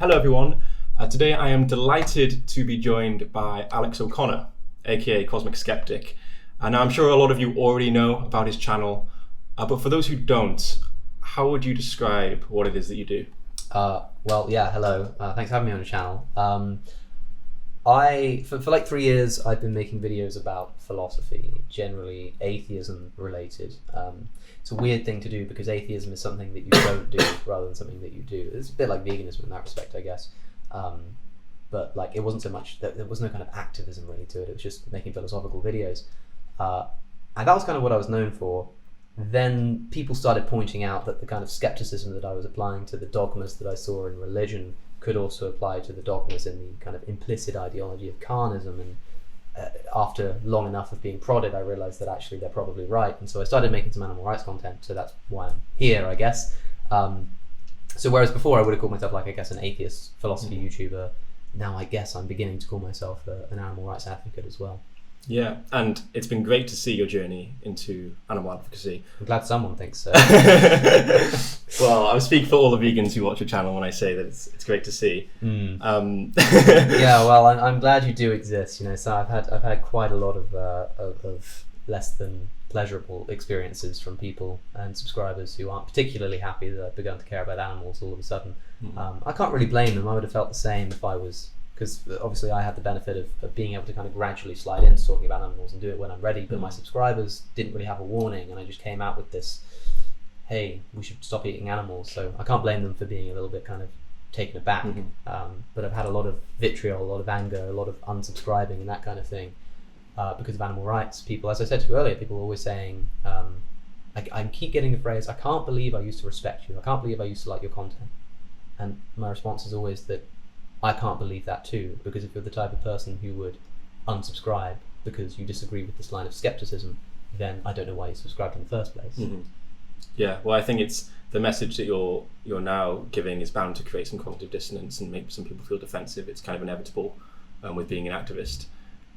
Hello everyone. Today I am delighted to be joined by Alex O'Connor, aka Cosmic Skeptic. And I'm sure a lot of you already know about his channel, but for those who don't, how would you describe what it is that you do? Hello. Thanks for having me on the channel. For like 3 years, I've been making videos about philosophy, generally atheism related. It's a weird thing to do because atheism is something that you don't do rather than something that you do. It's a bit like veganism in that respect, I guess. But like, it wasn't so much that there was no kind of activism really to it. It was just making philosophical videos. And that was kind of what I was known for. Then people started pointing out that the kind of skepticism that I was applying to the dogmas that I saw in religion could also apply to the dogmas in the kind of implicit ideology of carnism. And after long enough of being prodded, I realized that actually they're probably right. And so I started making some animal rights content. So that's why I'm here, I guess. So whereas before I would have called myself like, I guess, an atheist philosophy YouTuber, now I guess I'm beginning to call myself an animal rights advocate as well. Yeah, and it's been great to see your journey into animal advocacy. I'm glad someone thinks so. Well, I speak for all the vegans who watch your channel when I say that it's great to see. Yeah, well, I'm glad you do exist. You know, so I've had quite a lot of less than pleasurable experiences from people and subscribers who aren't particularly happy that I've begun to care about animals all of a sudden. I can't really blame them. I would have felt the same if I was. Because obviously I had the benefit of being able to kind of gradually slide into talking about animals and do it when I'm ready, but my subscribers didn't really have a warning, and I just came out with this, hey, we should stop eating animals. So I can't blame them for being a little bit kind of taken aback. But I've had a lot of vitriol, a lot of anger, a lot of unsubscribing and that kind of thing because of animal rights. People, as I said to you earlier, people are always saying, I keep getting the phrase, I can't believe I used to respect you. I can't believe I used to like your content. And my response is always that I can't believe that too, because if you're the type of person who would unsubscribe because you disagree with this line of skepticism, then I don't know why you subscribed in the first place. Yeah, well, I think it's the message that you're now giving is bound to create some cognitive dissonance and make some people feel defensive. It's kind of inevitable with being an activist,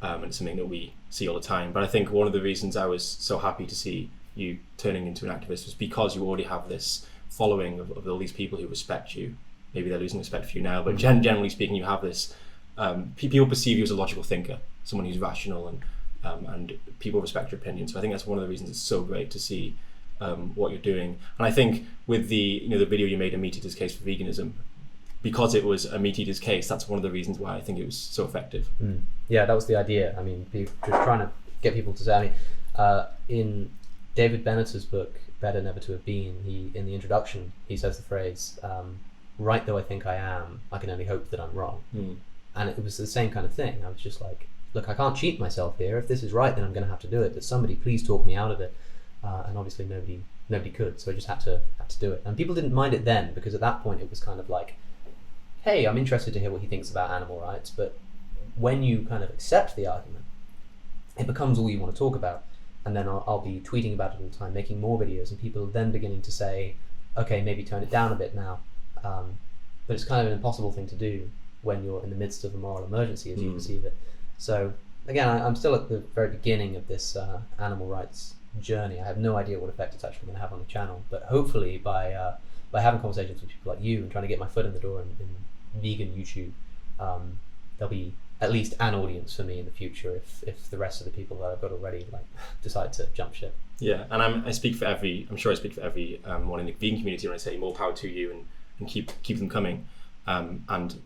and it's something that we see all the time. But I think one of the reasons I was so happy to see you turning into an activist was because you already have this following of all these people who respect you. Maybe they're losing respect for you now, but generally speaking, you have this. People perceive you as a logical thinker, someone who's rational, and people respect your opinion. So I think that's one of the reasons it's so great to see what you're doing. And I think with the video you made, a meat eater's case for veganism, because it was a meat eater's case, that's one of the reasons why I think it was so effective. Yeah, that was the idea. I mean, just trying to get people to say. I mean, in David Bennett's book, Better Never to Have Been, in the introduction, he says the phrase. Right though I think I am, I can only hope that I'm wrong. And it was the same kind of thing. I was just like, look, I can't cheat myself here. If this is right, then I'm going to have to do it. But somebody please talk me out of it. And obviously nobody could. So I just had to do it. And people didn't mind it then, because at that point it was kind of like, hey, I'm interested to hear what he thinks about animal rights. But when you kind of accept the argument, it becomes all you want to talk about. And then I'll be tweeting about it all the time, making more videos, and people are then beginning to say, okay, maybe tone it down a bit now. But it's kind of an impossible thing to do when you're in the midst of a moral emergency, as you perceive it. So again, I'm still at the very beginning of this animal rights journey. I have no idea what effect it's actually going to have on the channel, but hopefully by having conversations with people like you and trying to get my foot in the door in vegan YouTube, there'll be at least an audience for me in the future if the rest of the people that I've got already decide to jump ship. Yeah, and I'm sure I speak for every one in the vegan community when I say more power to you and keep them coming. And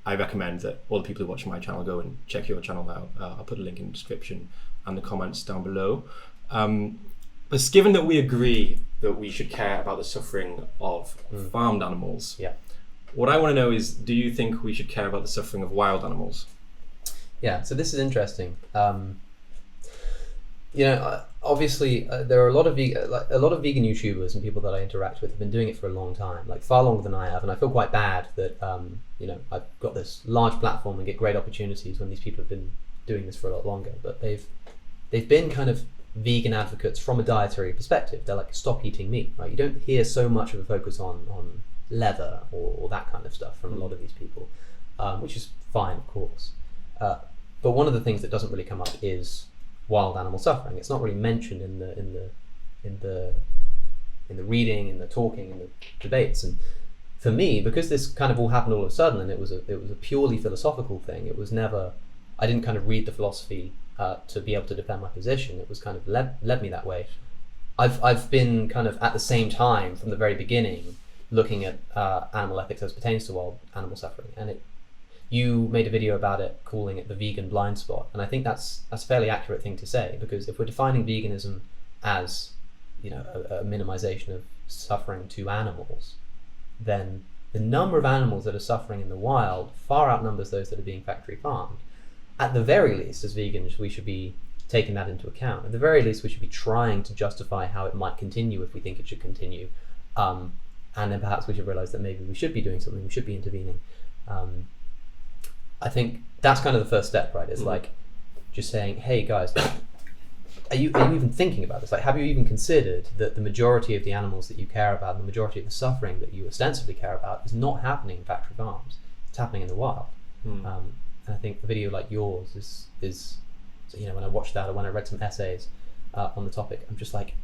I recommend that all the people who watch my channel go and check your channel out. I'll put a link in the description and the comments down below. But given that we agree that we should care about the suffering of farmed animals, what I want to know is, do you think we should care about the suffering of wild animals? Yeah, so this is interesting. Obviously, there are a lot of vegan YouTubers and people that I interact with have been doing it for a long time, like far longer than I have, and I feel quite bad that I've got this large platform and get great opportunities when these people have been doing this for a lot longer. But they've been kind of vegan advocates from a dietary perspective. They're like, stop eating meat, right? You don't hear so much of a focus on leather or that kind of stuff from a lot of these people, which is fine, of course. But one of the things that doesn't really come up is wild animal suffering. It's not really mentioned in the reading, in the talking, in the debates. And for me, because this kind of all happened all of a sudden, and it was a purely philosophical thing. It was never, I didn't kind of read the philosophy to be able to defend my position. It was kind of led me that way. I've been kind of at the same time from the very beginning looking at animal ethics as pertains to wild animal suffering, and you made a video about it, calling it the vegan blind spot, and I think that's a fairly accurate thing to say, because if we're defining veganism as, you know, a minimization of suffering to animals, then the number of animals that are suffering in the wild far outnumbers those that are being factory farmed. At the very least, as vegans, we should be taking that into account. At the very least, we should be trying to justify how it might continue if we think it should continue. And then perhaps we should realize that maybe we should be doing something, we should be intervening. I think that's kind of the first step, right? It's like just saying, hey guys, are you even thinking about this? Like, have you even considered that the majority of the animals that you care about, and the majority of the suffering that you ostensibly care about, is not happening in factory farms? It's happening in the wild. And I think a video like yours is you know, when I watched that, or when I read some essays on the topic, I'm just like,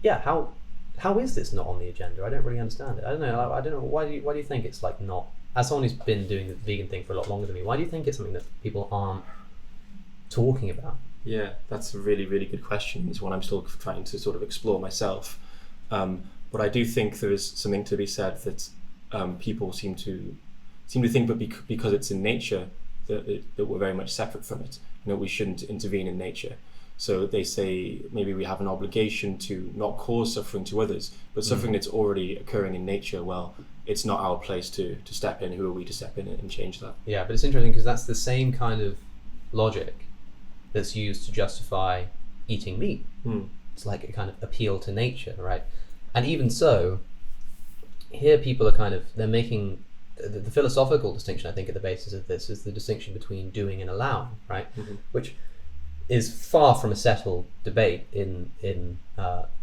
yeah, how is this not on the agenda? I don't really understand it. I don't know. Why do you think it's like not? As someone who's been doing the vegan thing for a lot longer than me, why do you think it's something that people aren't talking about? Yeah, that's a really, really good question. It's one I'm still trying to sort of explore myself. But I do think there is something to be said that people seem to think, but because it's in nature, that we're very much separate from it. You know, we shouldn't intervene in nature. So they say maybe we have an obligation to not cause suffering to others, but suffering that's already occurring in nature, well, it's not our place to step in. Who are we to step in and change that? Yeah, but it's interesting because that's the same kind of logic that's used to justify eating meat. It's like a kind of appeal to nature, right? And even so, here people are they're making the philosophical distinction, I think, at the basis of this is the distinction between doing and allowing, right? Which is far from a settled debate in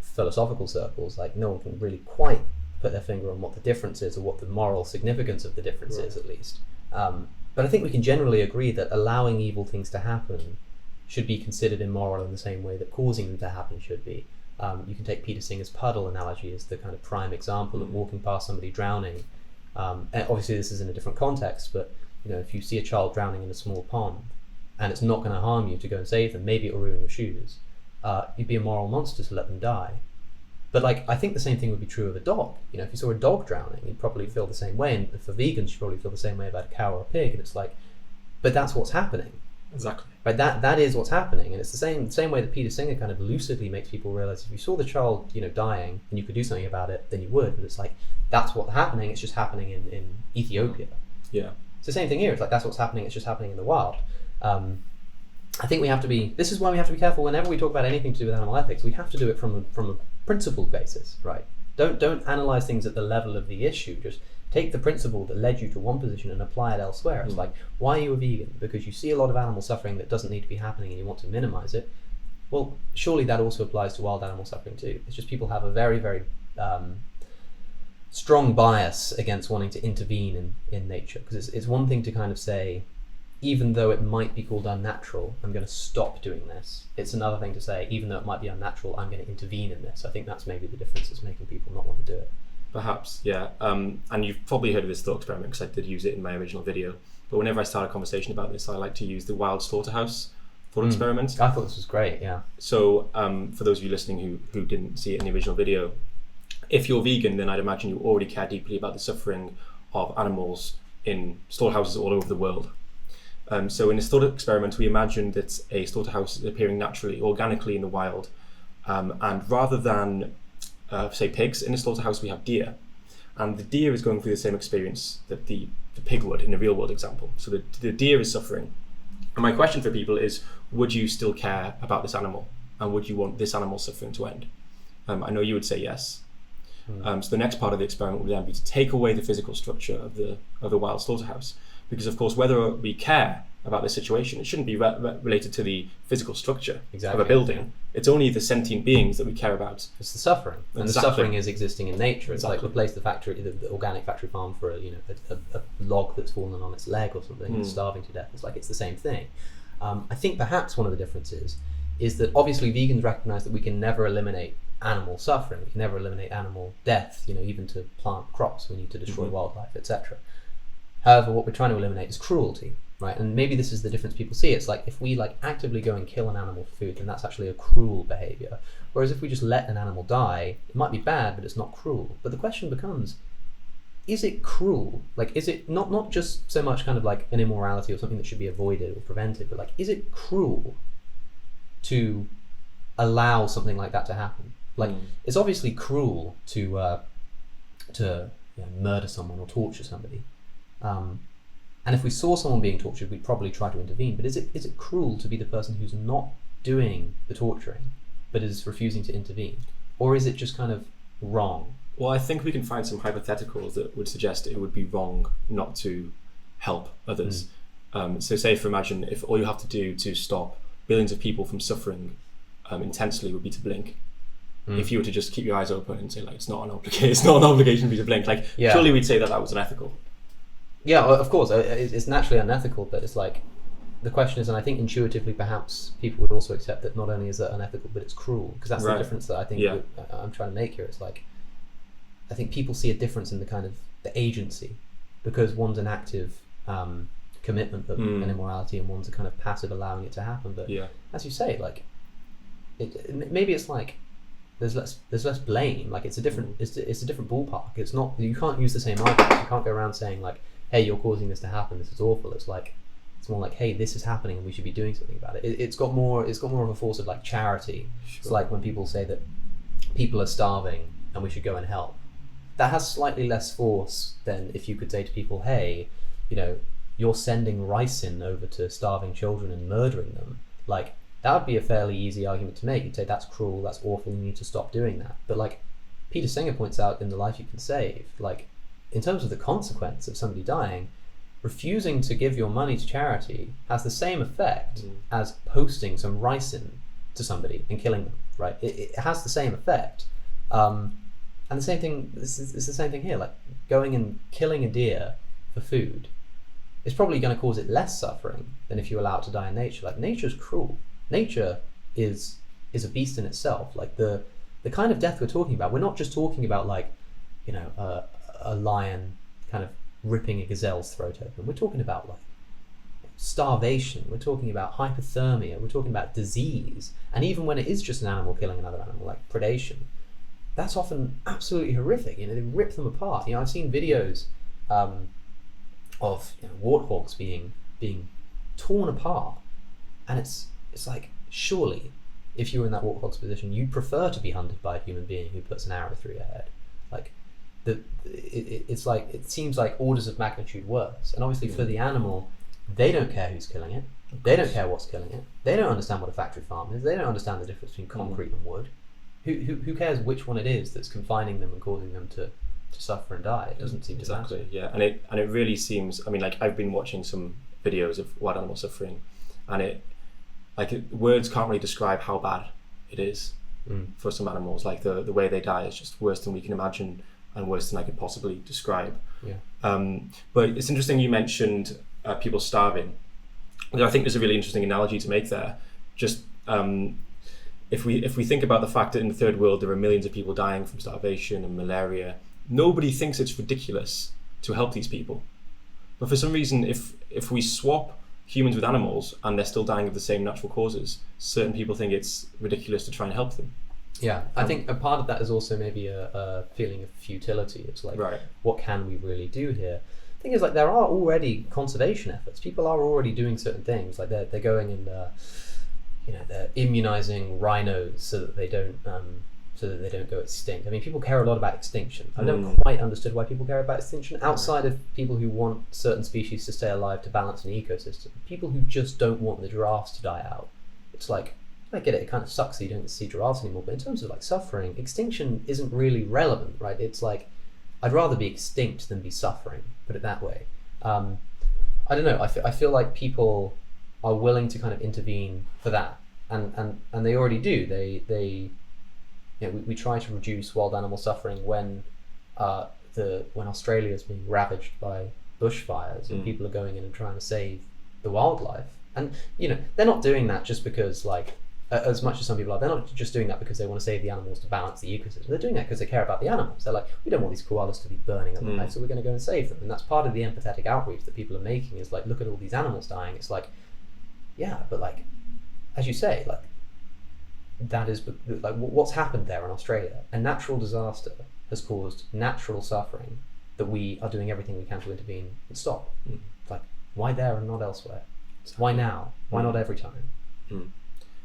philosophical circles. Like, no one can really quite put their finger on what the difference is, or what the moral significance of the difference is, at least. But I think we can generally agree that allowing evil things to happen should be considered immoral in the same way that causing them to happen should be. You can take Peter Singer's puddle analogy as the kind of prime example of walking past somebody drowning. And obviously this is in a different context, but you know, if you see a child drowning in a small pond and it's not going to harm you to go and save them, maybe it will ruin your shoes, you'd be a moral monster to let them die. But like, I think the same thing would be true of a dog. You know, if you saw a dog drowning, you'd probably feel the same way, and for vegans you probably feel the same way about a cow or a pig. And it's like, but that's what's happening. Exactly. Right, that is what's happening, and it's the same way that Peter Singer kind of lucidly makes people realize if you saw the child, you know, dying and you could do something about it, then you would. And it's like, that's what's happening. It's just happening in Ethiopia. Yeah, it's the same thing here. It's like, that's what's happening. It's just happening in the wild. I think we have to be. This is why we have to be careful whenever we talk about anything to do with animal ethics. We have to do it from a principled basis, right? Don't analyze things at the level of the issue. Just take the principle that led you to one position and apply it elsewhere. It's like, why are you a vegan? Because you see a lot of animal suffering that doesn't need to be happening and you want to minimize it. Well, surely that also applies to wild animal suffering too. It's just people have a very, very strong bias against wanting to intervene in nature. Because it's one thing to kind of say, even though it might be called unnatural, I'm going to stop doing this. It's another thing to say, even though it might be unnatural, I'm going to intervene in this. I think that's maybe the difference that's making people not want to do it. Perhaps, yeah. And you've probably heard of this thought experiment because I did use it in my original video. But whenever I start a conversation about this, I like to use the wild slaughterhouse thought experiment. I thought this was great, yeah. So for those of you listening who didn't see it in the original video, if you're vegan, then I'd imagine you already care deeply about the suffering of animals in slaughterhouses all over the world. So in this thought experiment, we imagined that a slaughterhouse is appearing naturally, organically in the wild. And rather than say pigs, in a slaughterhouse we have deer, and the deer is going through the same experience that the pig would in a real world example. So the deer is suffering, and my question for people is, would you still care about this animal, and would you want this animal's suffering to end? I know you would say yes. So the next part of the experiment would then be to take away the physical structure of the wild slaughterhouse, because of course whether we care about this situation, it shouldn't be related to the physical structure of a building. Yeah. It's only the sentient beings that we care about. It's the suffering, and the suffering is existing in nature. It's like replace the organic factory farm for a log that's fallen on its leg or something and starving to death. It's like, it's the same thing. I think perhaps one of the differences is that obviously vegans recognize that we can never eliminate animal suffering. We can never eliminate animal death. Even to plant crops, we need to destroy wildlife, etc. However, what we're trying to eliminate is cruelty, right? And maybe this is the difference people see. It's like if we actively go and kill an animal for food, then that's actually a cruel behavior. Whereas if we just let an animal die, it might be bad, but it's not cruel. But the question becomes, is it cruel? Is it not just so much kind of like an immorality or something that should be avoided or prevented, but is it cruel to allow something like that to happen? It's obviously cruel to murder someone or torture somebody. And if we saw someone being tortured, we'd probably try to intervene. But is it cruel to be the person who's not doing the torturing, but is refusing to intervene? Or is it just kind of wrong? Well, I think we can find some hypotheticals that would suggest it would be wrong not to help others. So say, imagine if all you have to do to stop billions of people from suffering intensely would be to blink. If you were to just keep your eyes open and say it's not an obligation for you to blink, surely we'd say that was unethical. Yeah, of course, it's naturally unethical, but it's the question is, and I think intuitively perhaps people would also accept that not only is that unethical, but it's cruel, because that's the difference that I think I'm trying to make here. It's I think people see a difference in the kind of the agency, because one's an active commitment of an immorality and one's a kind of passive allowing it to happen. But as you say, maybe it's there's less blame. It's a different it's a different ballpark. It's not, you can't use the same arguments. You can't go around saying hey, you're causing this to happen, this is awful. It's it's more hey, this is happening and we should be doing something about it. It's got more of a force of charity. Sure. It's when people say that people are starving and we should go and help. That has slightly less force than if you could say to people, hey, you're sending ricin over to starving children and murdering them. That would be a fairly easy argument to make. You'd say that's cruel, that's awful, you need to stop doing that. But Peter Singer points out in The Life You Can Save, in terms of the consequence of somebody dying, refusing to give your money to charity has the same effect as posting some ricin to somebody and killing them, right? It has the same effect. And the same thing, it's the same thing here. Going and killing a deer for food is probably going to cause it less suffering than if you allow it to die in nature. Nature's cruel. Nature is a beast in itself. The kind of death we're talking about, we're not just talking about a lion kind of ripping a gazelle's throat open. We're talking about starvation. We're talking about hypothermia. We're talking about disease. And even when it is just an animal killing another animal, predation, that's often absolutely horrific. They rip them apart. I've seen videos of warthogs being torn apart, and it's surely if you were in that warthog's position, you'd prefer to be hunted by a human being who puts an arrow through your head. It seems like orders of magnitude worse. And obviously for the animal, they don't care who's killing it. They don't care what's killing it. They don't understand what a factory farm is. They don't understand the difference between concrete and wood. Who cares which one it is that's confining them and causing them to suffer and die? It doesn't seem to matter. Yeah, and it really seems. I've been watching some videos of wild animal suffering, and words can't really describe how bad it is for some animals. The way they die is just worse than we can imagine and worse than I could possibly describe. Yeah. But it's interesting you mentioned people starving. I think there's a really interesting analogy to make there. Just if we think about the fact that in the third world there are millions of people dying from starvation and malaria, nobody thinks it's ridiculous to help these people. But for some reason, if we swap humans with animals and they're still dying of the same natural causes, certain people think it's ridiculous to try and help them. Yeah, I think a part of that is also maybe a feeling of futility. It's what can we really do here? The thing is, there are already conservation efforts. People are already doing certain things. They're going and they're immunizing rhinos so that they don't go extinct. People care a lot about extinction. I've never quite understood why people care about extinction outside of people who want certain species to stay alive to balance an ecosystem. People who just don't want the giraffes to die out. It's I get it, it kind of sucks that you don't see giraffes anymore, but in terms of suffering, extinction isn't really relevant, right? It's I'd rather be extinct than be suffering, put it that way. I don't know, I feel like people are willing to kind of intervene for that, and they already do. We try to reduce wild animal suffering when Australia is being ravaged by bushfires and people are going in and trying to save the wildlife. And they're not doing that just because as much as some people are, they're not just doing that because they want to save the animals to balance the ecosystem. They're doing that because they care about the animals. They're like, we don't want these koalas to be burning alive, so we're going to go and save them. And that's part of the empathetic outreach that people are making, is like, look at all these animals dying. It's like, yeah, but like, as you say, like, that is like what's happened there in Australia. A natural disaster has caused natural suffering that we are doing everything we can to intervene and stop. Like, why there and not elsewhere? Why now? Why not every time?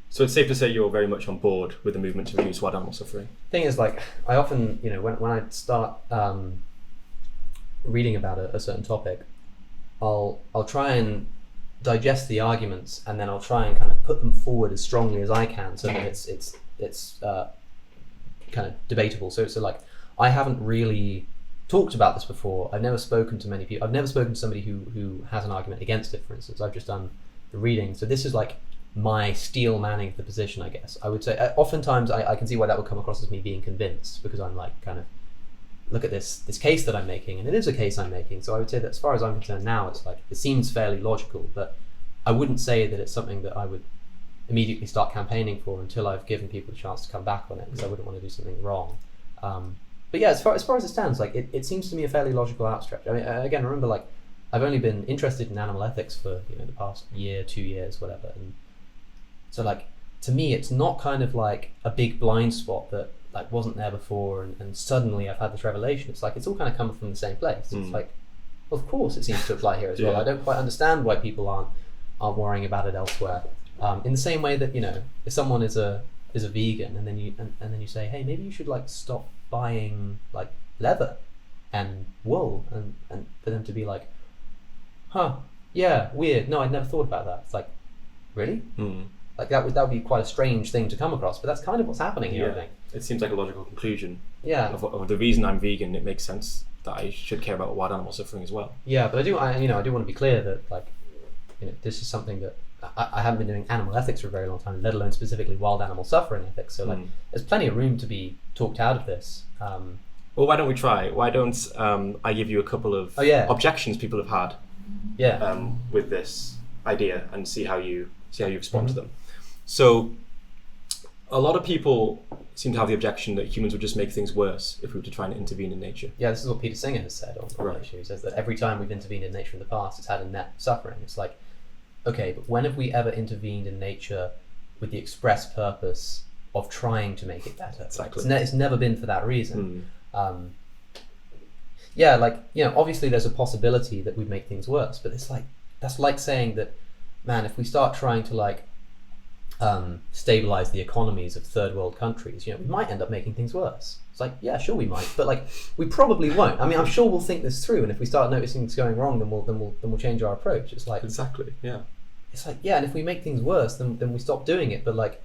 So it's safe to say you're very much on board with the movement to reduce wild animal suffering. Thing is, like, I often, when I start reading about a certain topic, I'll try and digest the arguments, and then I'll try and kind of put them forward as strongly as I can, so that it's kind of debatable. So like, I haven't really talked about this before. I've never spoken to many people. I've never spoken to somebody who has an argument against it, for instance. I've just done the reading. So this is like my steel manning of the position, I guess. I would say oftentimes I can see why that would come across as me being convinced, because I'm like, kind of, look at this case that I'm making, and it is a case I'm making. So I would say that as far as I'm concerned now, it's like, it seems fairly logical, but I wouldn't say that it's something that I would immediately start campaigning for until I've given people a chance to come back on it, because I wouldn't want to do something wrong. But yeah, as far as it stands, like, it seems to me a fairly logical outstretch. I mean, again, remember, like, I've only been interested in animal ethics for the past year, 2 years, whatever, and so, like, to me, it's not kind of like a big blind spot that like wasn't there before, and suddenly I've had this revelation. It's like, it's all kind of coming from the same place. It's like, well, of course it seems to apply here as well. I don't quite understand why people aren't worrying about it elsewhere. In the same way that, if someone is a vegan, and then you say, hey, maybe you should like stop buying like leather and wool, and for them to be like, yeah, weird, no, I'd never thought about that. It's like, really? Like, that would be quite a strange thing to come across, but that's kind of what's happening here, I think. It seems like a logical conclusion. Yeah. Of the reason I'm vegan, it makes sense that I should care about wild animal suffering as well. Yeah, but I do want to be clear that, like, this is something that I haven't been doing animal ethics for a very long time, let alone specifically wild animal suffering ethics. So like, there's plenty of room to be talked out of this. Well, why don't we try? Why don't I give you a couple of objections people have had with this idea, and see how you respond to them. So a lot of people seem to have the objection that humans would just make things worse if we were to try and intervene in nature. Yeah, this is what Peter Singer has said on the issue. He says that every time we've intervened in nature in the past, it's had a net suffering. It's like, okay, but when have we ever intervened in nature with the express purpose of trying to make it better? Exactly. It's never been for that reason. Yeah, like, obviously there's a possibility that we'd make things worse, but it's like, that's like saying that, man, if we start trying to like stabilize the economies of third world countries, we might end up making things worse. It's like, yeah, sure we might, but like, we probably won't. I mean, I'm sure we'll think this through, and if we start noticing it's going wrong, then we'll change our approach. It's like, exactly, yeah. It's like, yeah, and if we make things worse, then we stop doing it. But like,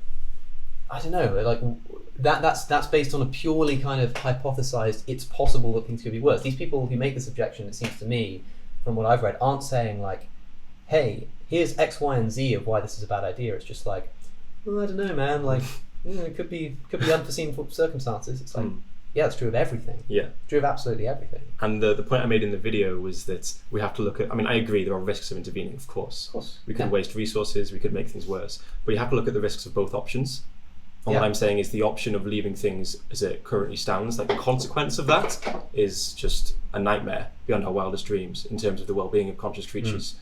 I don't know, like that's based on a purely kind of hypothesized, it's possible that things could be worse. These people who make this objection, it seems to me, from what I've read, aren't saying like, hey, here's X, Y, and Z of why this is a bad idea. It's just like, well, I don't know, man. Like, it could be unforeseen circumstances. It's like, yeah, it's true of everything. Yeah, it's true of absolutely everything. And the point I made in the video was that we have to look at. I mean, I agree there are risks of intervening. Of course, we could waste resources. We could make things worse. But you have to look at the risks of both options. And what I'm saying is the option of leaving things as it currently stands, like the consequence of that is just a nightmare beyond our wildest dreams in terms of the well-being of conscious creatures.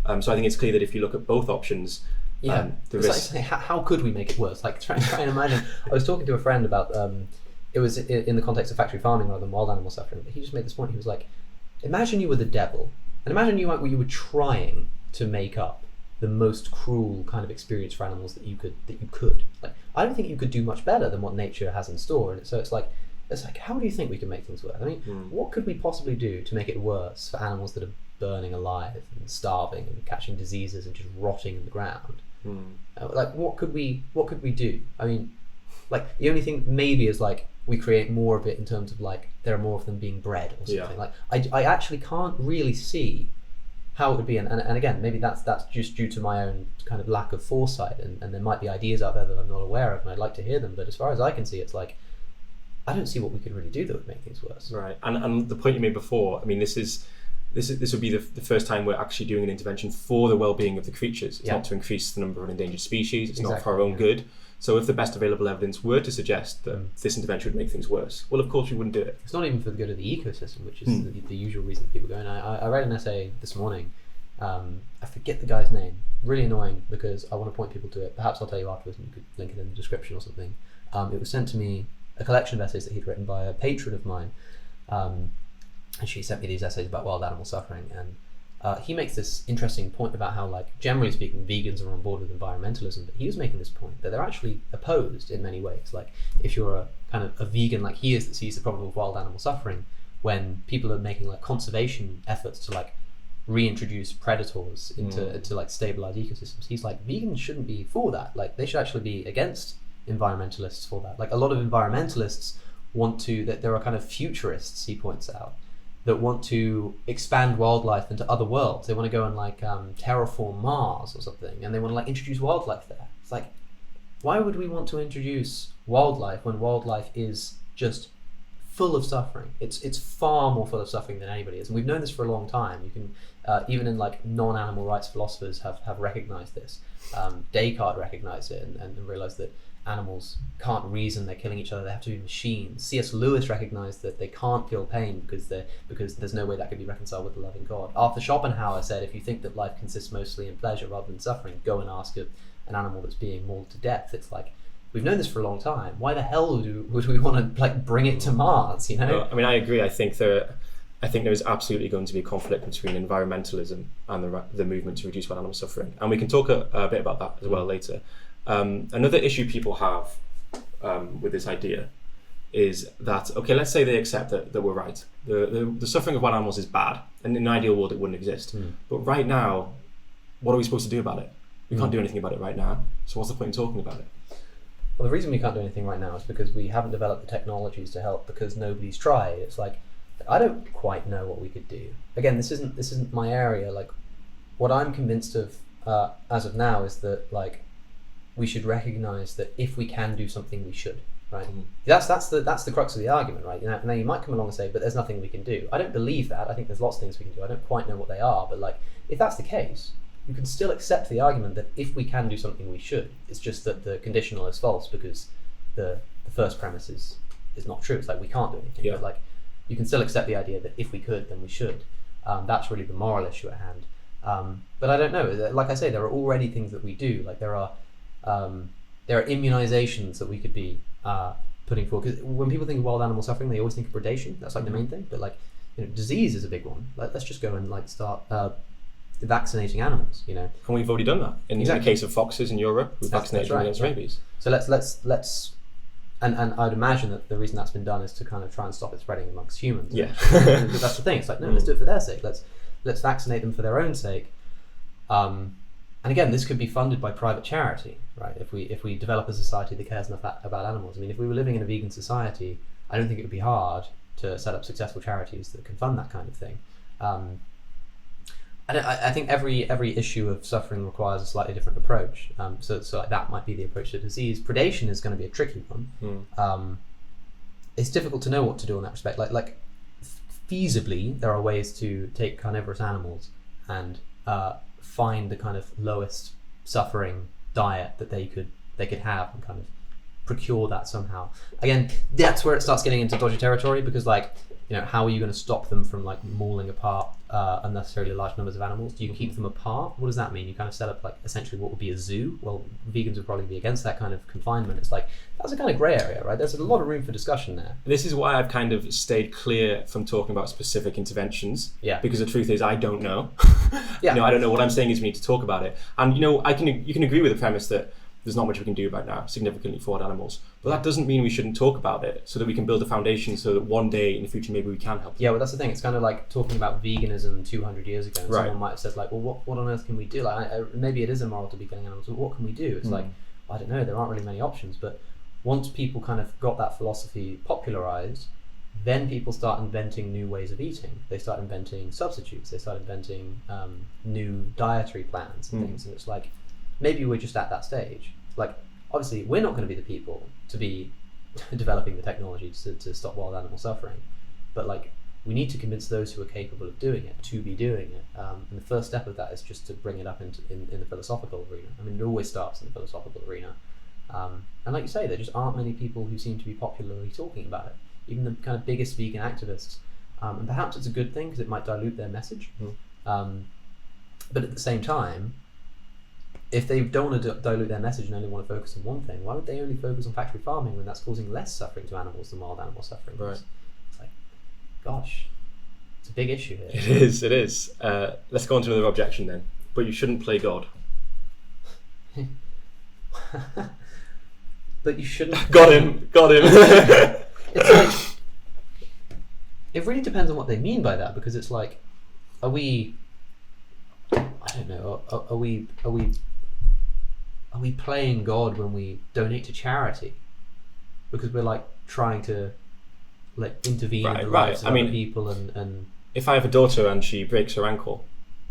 So I think it's clear that if you look at both options, the risk. Like, how could we make it worse? Like, try and imagine. I was talking to a friend about it was in the context of factory farming rather than wild animal suffering. But he just made this point. He was like, imagine you were the devil, and imagine you were trying to make up the most cruel kind of experience for animals that you could. Like, I don't think you could do much better than what nature has in store. And so it's like, how do you think we can make things worse? I mean, what could we possibly do to make it worse for animals that are burning alive and starving and catching diseases and just rotting in the ground? Like, what could we do? I mean, like, the only thing maybe is like we create more of it in terms of like there are more of them being bred or something. Like, I actually can't really see how it would be, and again, maybe that's just due to my own kind of lack of foresight, and there might be ideas out there that I'm not aware of, and I'd like to hear them. But as far as I can see, it's like, I don't see what we could really do that would make things worse. Right, and the point you made before, I mean, this is this would be the first time we're actually doing an intervention for the well-being of the creatures. It's Yeah. not to increase the number of endangered species. It's not Exactly, for our own yeah. good. So if the best available evidence were to suggest that this intervention would make things worse, well, of course we wouldn't do it. It's not even for the good of the ecosystem, which is the usual reason people go. And I read an essay this morning. I forget the guy's name. Really annoying because I want to point people to it. Perhaps I'll tell you afterwards and you could link it in the description or something. It was sent to me, a collection of essays that he'd written by a patron of mine. And she sent me these essays about wild animal suffering. And he makes this interesting point about how, like, generally speaking, vegans are on board with environmentalism. But he was making this point that they're actually opposed in many ways. Like, if you're a kind of a vegan like he is that sees the problem of wild animal suffering, when people are making like conservation efforts to like reintroduce predators into like stabilize ecosystems, he's like, vegans shouldn't be for that. Like, they should actually be against environmentalists for that. Like, a lot of environmentalists want to, that there are kind of futurists, he points out, that want to expand wildlife into other worlds. They want to go and like terraform Mars or something, and they want to like introduce wildlife there. It's like, why would we want to introduce wildlife when wildlife is just full of suffering? It's far more full of suffering than anybody is, and we've known this for a long time. You can even in like non-animal rights philosophers have recognized this. Descartes recognized it and realized that animals can't reason, they're killing each other, they have to be machines. C.S. Lewis recognized that they can't feel pain because there's no way that could be reconciled with the loving God. Arthur Schopenhauer said, if you think that life consists mostly in pleasure rather than suffering, go and ask an animal that's being mauled to death. It's like, we've known this for a long time. Why the hell would we want to like bring it to Mars, you know? No, I mean, I agree. I think there is absolutely going to be a conflict between environmentalism and the movement to reduce wild animal suffering, and we can talk a bit about that as well later. Another issue people have with this idea is that, okay, let's say they accept that we're right. The suffering of wild animals is bad, and in an ideal world it wouldn't exist. But right now, what are we supposed to do about it? We can't do anything about it right now, so what's the point in talking about it? Well, the reason we can't do anything right now is because we haven't developed the technologies to help, because nobody's tried. It's like, I don't quite know what we could do. Again, this isn't my area. Like, what I'm convinced of as of now is that like we should recognize that if we can do something, we should. Right? That's the crux of the argument, right? Now you might come along and say, but there's nothing we can do. I don't believe that. I think there's lots of things we can do. I don't quite know what they are, but like, if that's the case, you can still accept the argument that if we can do something, we should. It's just that the conditional is false because the first premise is not true. It's like, we can't do anything. Yeah. But like, you can still accept the idea that if we could, then we should. That's really the moral issue at hand. But I don't know. Like I say, there are already things that we do. Like there are immunizations that we could be putting forward. Because when people think of wild animal suffering, they always think of predation. That's like the main thing. But like, disease is a big one. Like, let's just go and like start vaccinating animals. And we've already done that in the case of foxes in Europe. We've vaccinated them against rabies. So let's and I'd imagine that the reason that's been done is to kind of try and stop it spreading amongst humans. Yeah. But that's the thing. It's like, no, let's do it for their sake. Let's vaccinate them for their own sake. And again, this could be funded by private charity, right? If we develop a society that cares enough about animals. I mean, if we were living in a vegan society, I don't think it would be hard to set up successful charities that can fund that kind of thing. I think every issue of suffering requires a slightly different approach. So like that might be the approach to disease. Predation is going to be a tricky one. It's difficult to know what to do in that respect. Like feasibly, there are ways to take carnivorous animals and find the kind of lowest suffering diet that they could have and kind of procure that somehow. Again, that's where it starts getting into dodgy territory, because like, how are you going to stop them from like mauling apart unnecessarily large numbers of animals? Do you keep them apart? What does that mean? You kind of set up like essentially what would be a zoo. Well, vegans would probably be against that kind of confinement. It's like, that's a kind of grey area, right? There's a lot of room for discussion there. This is why I've kind of stayed clear from talking about specific interventions. Yeah. Because the truth is, I don't know. Yeah. I don't know. What I'm saying is we need to talk about it. And you can agree with the premise that there's not much we can do right now significantly for wild animals. But that doesn't mean we shouldn't talk about it, so that we can build a foundation so that one day in the future maybe we can help. Yeah, well, that's the thing. It's kind of like talking about veganism 200 years ago. And Right. Someone might have said like, well, what on earth can we do? Like, maybe it is immoral to be killing animals, but what can we do? It's like, I don't know. There aren't really many options. But once people kind of got that philosophy popularized, then people start inventing new ways of eating. They start inventing substitutes. They start inventing new dietary plans and things. And it's like, maybe we're just at that stage. Like, obviously, we're not going to be the people to be developing the technology to stop wild animal suffering. But like, we need to convince those who are capable of doing it to be doing it. And the first step of that is just to bring it up in the philosophical arena. I mean, it always starts in the philosophical arena. And like you say, there just aren't many people who seem to be popularly talking about it. Even the kind of biggest vegan activists. And perhaps it's a good thing because it might dilute their message. But at the same time, if they don't want to dilute their message and only want to focus on one thing, why would they only focus on factory farming when that's causing less suffering to animals than wild animal suffering? Right. It's like, gosh, it's a big issue here. It is. Let's go on to another objection then. But you shouldn't play God. But you shouldn't. Got him. It's like, it really depends on what they mean by that, because it's like, are we? I don't know. Are we playing God when we donate to charity? Because we're like trying to like intervene in the lives of other people and. If I have a daughter and she breaks her ankle,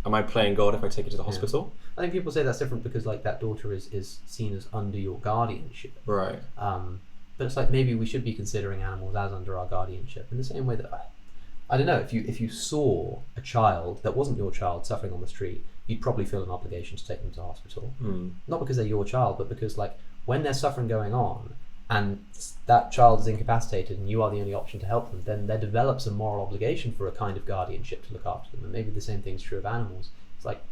am I playing God if I take her to the hospital? I think people say that's different because like that daughter is seen as under your guardianship. Right. But it's like maybe we should be considering animals as under our guardianship in the same way that I don't know, if you saw a child that wasn't your child suffering on the street, you'd probably feel an obligation to take them to hospital. Not because they're your child, but because like when there's suffering going on and that child is incapacitated and you are the only option to help them, then there develops a moral obligation for a kind of guardianship to look after them. And maybe the same thing's true of animals. It's like,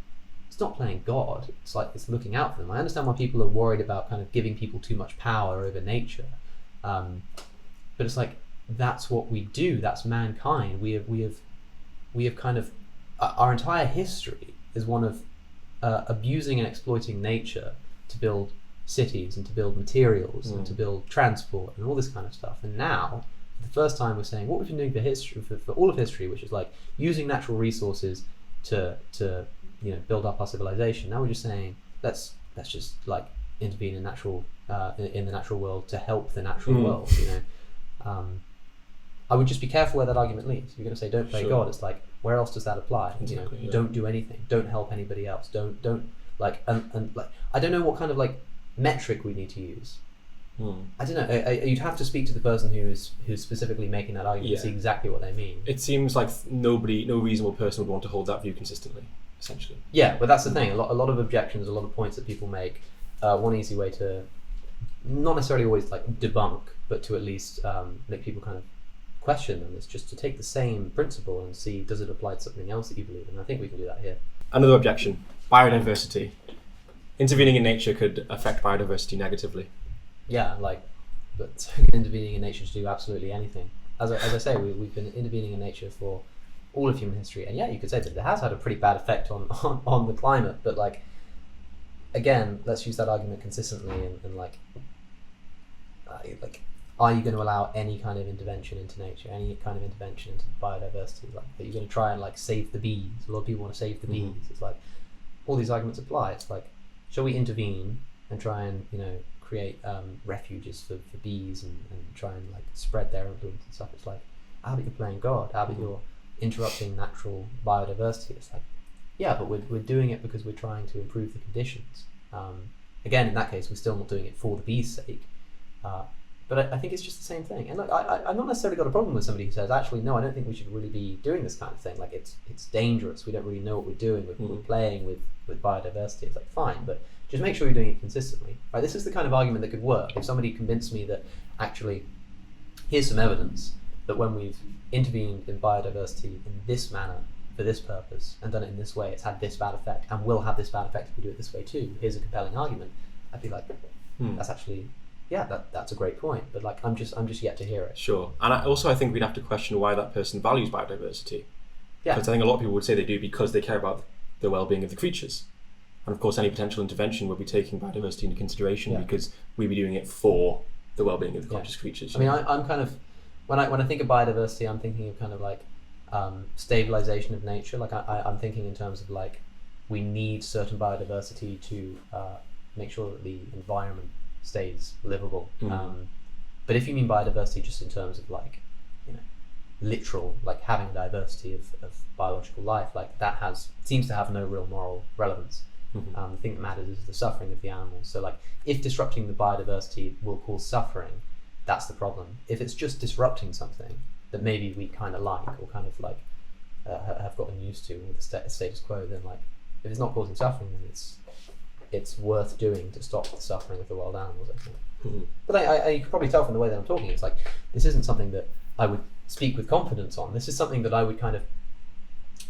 it's not playing God, it's like it's looking out for them. I understand why people are worried about kind of giving people too much power over nature. But it's like, that's what we do, that's mankind. We have kind of, our entire history is one of abusing and exploiting nature to build cities and to build materials and to build transport and all this kind of stuff. And now, for the first time, we're saying what we've been doing for history, for all of history, which is like using natural resources to build up our civilization. Now we're just saying let's just like intervene in natural in the natural world to help the natural world. I would just be careful where that argument leads. You're going to say don't play God. It's like, where else does that apply? Exactly, Don't do anything. Don't help anybody else. Don't like and like I don't know what kind of like metric we need to use. I don't know. You'd have to speak to the person who's specifically making that argument to see exactly what they mean. It seems like no reasonable person would want to hold that view consistently, essentially. Yeah, but that's the thing. A lot of objections, a lot of points that people make. One easy way to, not necessarily always like debunk, but to at least make people kind of question them is just to take the same principle and see, does it apply to something else that you believe in? I think we can do that here. Another objection: biodiversity. Intervening in nature could affect biodiversity negatively. Yeah, but intervening in nature to do absolutely anything. As I say, we've been intervening in nature for all of human history, and yeah, you could say that it has had a pretty bad effect on the climate. But like, again, let's use that argument consistently and are you going to allow any kind of intervention into nature, any kind of intervention into biodiversity? Like, are you going to try and like save the bees? A lot of people want to save the bees. It's like all these arguments apply. It's like, shall we intervene and try and create refuges for bees and try and like spread their influence and stuff? It's like, how about you're playing God? How about you're interrupting natural biodiversity? It's like, yeah, but we're doing it because we're trying to improve the conditions. Again, in that case, we're still not doing it for the bees' sake. But I think it's just the same thing. And like, I've not necessarily got a problem with somebody who says, actually, no, I don't think we should really be doing this kind of thing. Like, it's dangerous. We don't really know what we're doing. We're playing with biodiversity. It's like, fine, but just make sure you're doing it consistently. Right? This is the kind of argument that could work. If somebody convinced me that, actually, here's some evidence that when we've intervened in biodiversity in this manner, for this purpose, and done it in this way, it's had this bad effect, and will have this bad effect if we do it this way too. Here's a compelling argument. I'd be like, that's actually... yeah, that's a great point, but like I'm just yet to hear it. Sure, and I think we'd have to question why that person values biodiversity. Yeah, because I think a lot of people would say they do because they care about the well-being of the creatures, and of course, any potential intervention would be taking biodiversity into consideration because we'd be doing it for the well-being of the conscious creatures. I mean, I'm kind of when I think of biodiversity, I'm thinking of kind of like stabilization of nature. Like I'm thinking in terms of like we need certain biodiversity to make sure that the environment stays livable. But if you mean biodiversity just in terms of like literal, like having a diversity of biological life, like that seems to have no real moral relevance. The thing that matters is the suffering of the animals. So like if disrupting the biodiversity will cause suffering, that's the problem. If it's just disrupting something, that maybe we kind of like, or kind of like have gotten used to, or the status quo, then like if it's not causing suffering, then it's worth doing to stop the suffering of the wild animals, I think. Mm. But you can probably tell from the way that I'm talking, it's like this isn't something that I would speak with confidence on. This is something that I would kind of,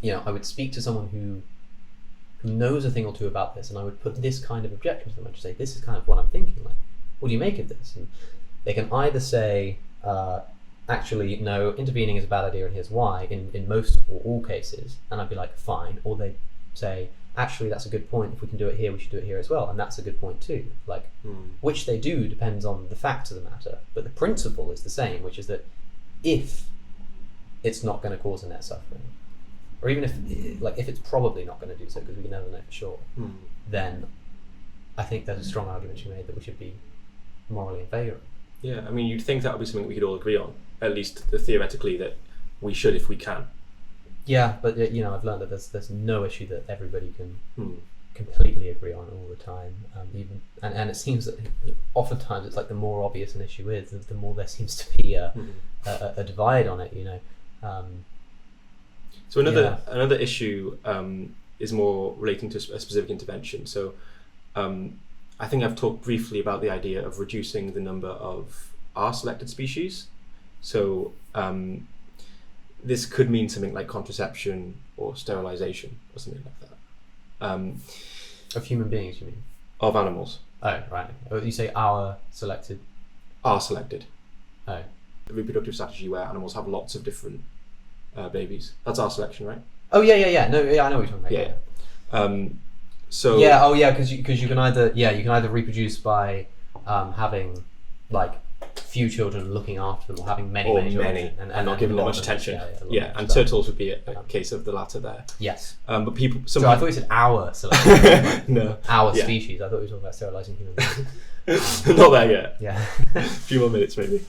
I would speak to someone who knows a thing or two about this, and I would put this kind of objection to them. I'd just say, this is kind of what I'm thinking. Like, what do you make of this? And they can either say, actually, no, intervening is a bad idea, and here's why, in most or all cases, and I'd be like, fine. Or they say, actually, that's a good point. If we can do it here, we should do it here as well, and that's a good point too. Like, which they do depends on the facts of the matter, but the principle is the same, which is that if it's not going to cause a net suffering, or even if it's probably not going to do so, because we can never know for sure, then I think there's a strong argument to be made that we should be morally in favour of. Yeah, I mean, you'd think that would be something we could all agree on, at least theoretically, that we should if we can. Yeah, but I've learned that there's no issue that everybody can completely agree on all the time. And it seems that oftentimes it's like the more obvious an issue is, the more there seems to be a divide on it. So another issue is more relating to a specific intervention. So I think I've talked briefly about the idea of reducing the number of R-selected species. So this could mean something like contraception or sterilization or something like that. Of human beings, you mean? Of animals. Oh, right. Oh, you say R-selected? R-selected. Oh. A reproductive strategy where animals have lots of different babies. That's R-selection, right? Oh, yeah. No, yeah, I know what you're talking about. Yeah. So. Yeah. Oh, yeah. Because you can either reproduce by having like few children, looking after them, or having many children, and not giving them much attention. Yeah, and turtles would be a case of the latter there. Yes. But people. So I thought you said our selection. No. Our species. I thought we were talking about sterilizing human beings. Not there yet. Yeah. A few more minutes maybe.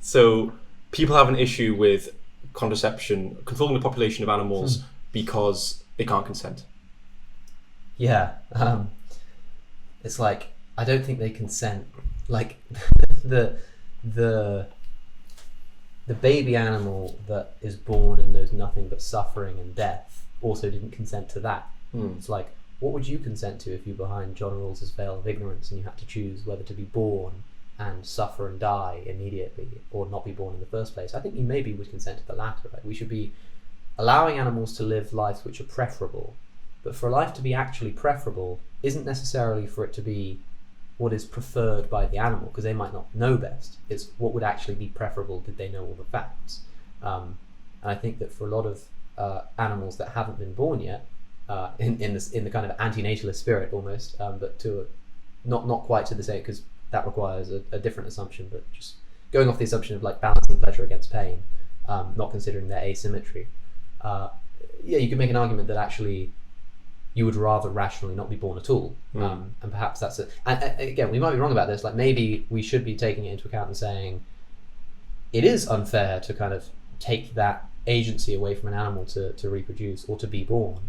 So people have an issue with contraception, controlling the population of animals because they can't consent. Yeah. It's like, I don't think they consent. Like the baby animal that is born and knows nothing but suffering and death also didn't consent to that. It's like, what would you consent to if you were behind John Rawls's veil of ignorance and you had to choose whether to be born and suffer and die immediately or not be born in the first place? I think you maybe would consent to the latter, right? We should be allowing animals to live lives which are preferable, but for a life to be actually preferable isn't necessarily for it to be what is preferred by the animal, because they might not know best. It's what would actually be preferable did they know all the facts. And I think that for a lot of animals that haven't been born yet, in the kind of antinatalist spirit almost, but to not quite to the same, because that requires a different assumption, but just going off the assumption of like balancing pleasure against pain, not considering their asymmetry. You could make an argument that actually you would rather rationally not be born at all. And perhaps that's it. And again, we might be wrong about this. Like maybe we should be taking it into account and saying it is unfair to kind of take that agency away from an animal to reproduce or to be born.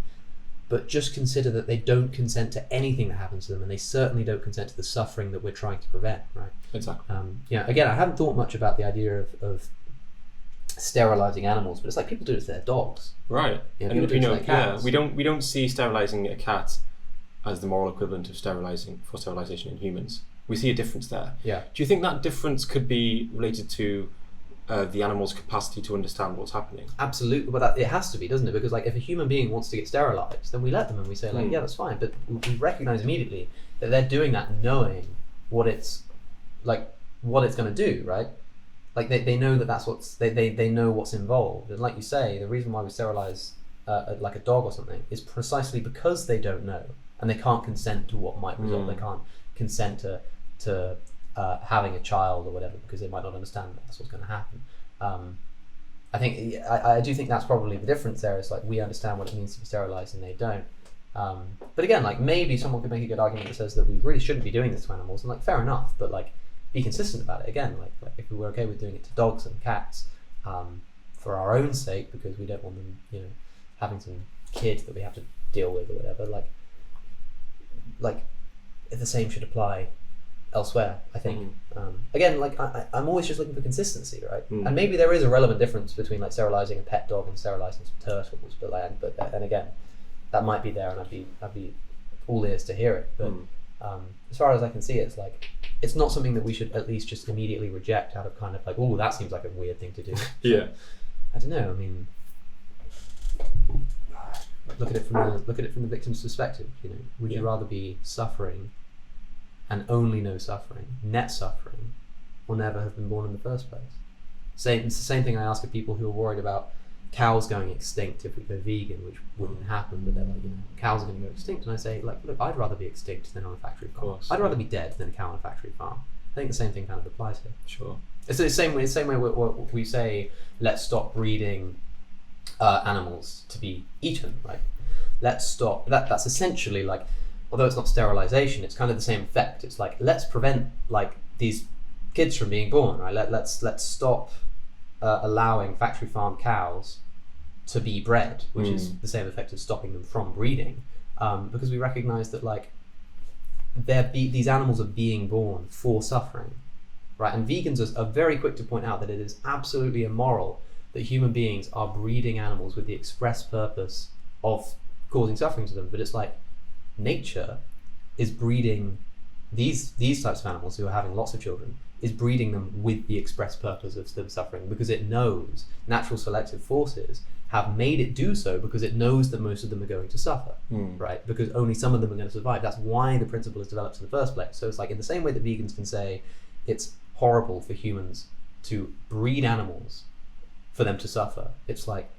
But just consider that they don't consent to anything that happens to them, and they certainly don't consent to the suffering that we're trying to prevent, right? Exactly. Again, I haven't thought much about the idea of sterilizing animals, but it's like people do it to their dogs. Right. Yeah, and people do it to their cats. we don't see sterilizing a cat as the moral equivalent of sterilization in humans. We see a difference there. Yeah. Do you think that difference could be related to the animal's capacity to understand what's happening? Absolutely, but it has to be, doesn't it? Because like if a human being wants to get sterilized, then we let them and we say like, yeah, that's fine. But we recognize immediately that they're doing that knowing what it's going to do, right? Like they know that that's they know what's involved, and like you say, the reason why we sterilize like a dog or something is precisely because they don't know and they can't consent to what might result. They can't consent to having a child or whatever because they might not understand that's what's going to happen. I think I do think that's probably the difference there. Is like we understand what it means to be sterilized and they don't. But again, like maybe someone could make a good argument that says that we really shouldn't be doing this to animals, and like fair enough, but like be consistent about it. Again, like if we were okay with doing it to dogs and cats for our own sake because we don't want them, having some kid that we have to deal with or whatever. Like the same should apply elsewhere, I think. Again, like I'm always just looking for consistency, right? Mm. And maybe there is a relevant difference between like sterilizing a pet dog and sterilizing some turtles, and again, that might be there, and I'd be all ears to hear it. But as far as I can see, it's like it's not something that we should at least just immediately reject out of kind of like, oh, that seems like a weird thing to do. Yeah. I don't know. I mean, look at it from the victim's perspective. You know, would you rather be suffering and only know suffering, net suffering, or never have been born in the first place? It's the same thing I ask of people who are worried about cows going extinct if we go vegan, which wouldn't happen, but they're like, you know, cows are going to go extinct, and I say, like, look, I'd rather be extinct than on a factory farm. I'd rather be dead than a cow on a factory farm. I think the same thing kind of applies here. Sure. It's the same way we say, let's stop breeding animals to be eaten, right? Let's stop. That's essentially like, although it's not sterilization, it's kind of the same effect. It's like, let's prevent like these kids from being born, right? Let's stop allowing factory farm cows to be bred, which is the same effect as stopping them from breeding, because we recognize that like these animals are being born for suffering, right? And vegans are very quick to point out that it is absolutely immoral that human beings are breeding animals with the express purpose of causing suffering to them. But it's like nature is breeding these types of animals who are having lots of children, is breeding them with the express purpose of them suffering, because it knows natural selective forces have made it do so, because it knows that most of them are going to suffer, right? Because only some of them are going to survive. That's why the principle is developed in the first place. So it's like in the same way that vegans can say it's horrible for humans to breed animals for them to suffer, it's like,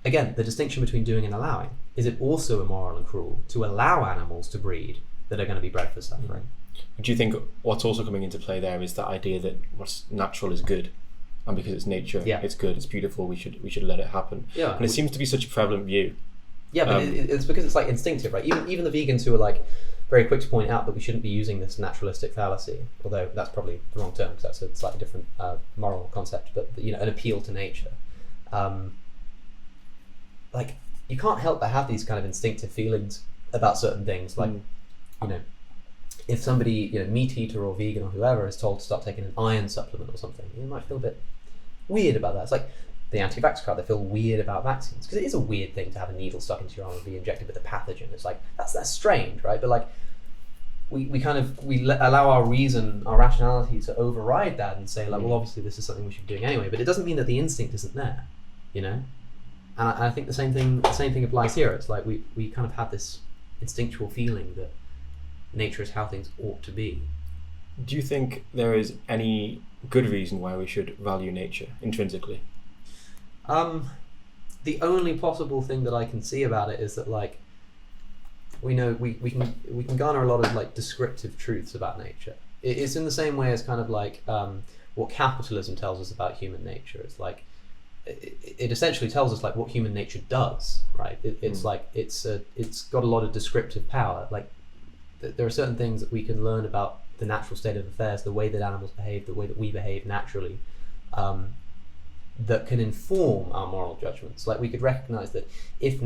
again, the distinction between doing and allowing. Is it also immoral and cruel to allow animals to breed that are going to be bred for suffering? Do you think what's also coming into play there is that idea that what's natural is good, and because it's nature, it's good, it's beautiful, we should let it happen? Yeah. And it seems to be such a prevalent view. Yeah, but it's because it's like instinctive, right? Even the vegans who are like very quick to point out that we shouldn't be using this naturalistic fallacy, although that's probably the wrong term because that's a slightly different moral concept. But you know, an appeal to nature. Like you can't help but have these kind of instinctive feelings about certain things, like you know, if somebody, you know, meat eater or vegan or whoever is told to start taking an iron supplement or something, you might feel a bit weird about that. It's like the anti-vax crowd, they feel weird about vaccines because it is a weird thing to have a needle stuck into your arm and be injected with a pathogen. It's like that's strange, right? But like we allow our reason, our rationality to override that and say like, well, obviously this is something we should be doing anyway. But it doesn't mean that the instinct isn't there, you know. And I think the same thing applies here. It's like we kind of have this instinctual feeling that nature is how things ought to be. Do you think there is any good reason why we should value nature intrinsically? The only possible thing that I can see about it is that like we know we can garner a lot of like descriptive truths about nature. It's in the same way as kind of like what capitalism tells us about human nature. It's like it essentially tells us like what human nature does, right? It's like it's got a lot of descriptive power. Like there are certain things that we can learn about the natural state of affairs, the way that animals behave, the way that we behave naturally, that can inform our moral judgments. Like we could recognize that if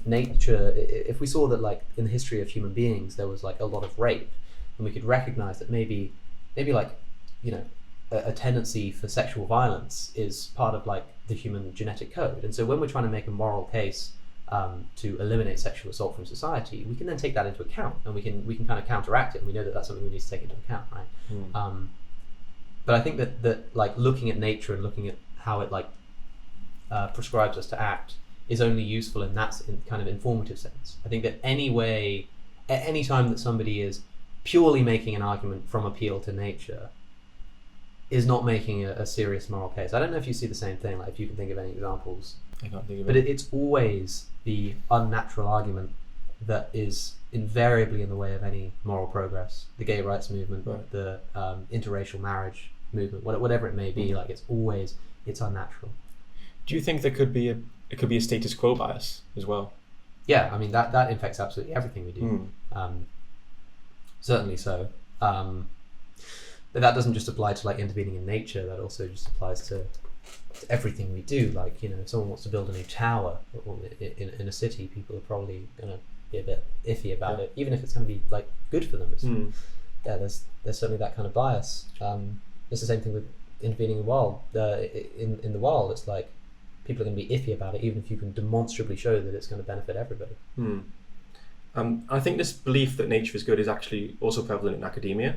nature, if we saw that like in the history of human beings there was like a lot of rape, then we could recognize that maybe like, you know, a tendency for sexual violence is part of like the human genetic code. And so when we're trying to make a moral case to eliminate sexual assault from society, we can then take that into account, and we can kind of counteract it, and we know that that's something we need to take into account, right? But I think that like looking at nature and looking at how it like prescribes us to act is only useful in that kind of informative sense. I think that any time that somebody is purely making an argument from appeal to nature is not making a serious moral case. I don't know if you see the same thing, like if you can think of any examples. I can't think of but it. It's always the unnatural argument that is invariably in the way of any moral progress. The gay rights movement, right. The interracial marriage movement, whatever it may be, like it's unnatural. Do you think there could be a status quo bias as well? Yeah, I mean that infects absolutely everything we do. Certainly so. But that doesn't just apply to like intervening in nature, that also just applies to everything we do. Like, you know, if someone wants to build a new tower in a city, people are probably going to be a bit iffy about it, even if it's going to be like good for them. there's certainly that kind of bias. It's the same thing with intervening in the world. In the world, it's like people are going to be iffy about it, even if you can demonstrably show that it's going to benefit everybody. I think this belief that nature is good is actually also prevalent in academia.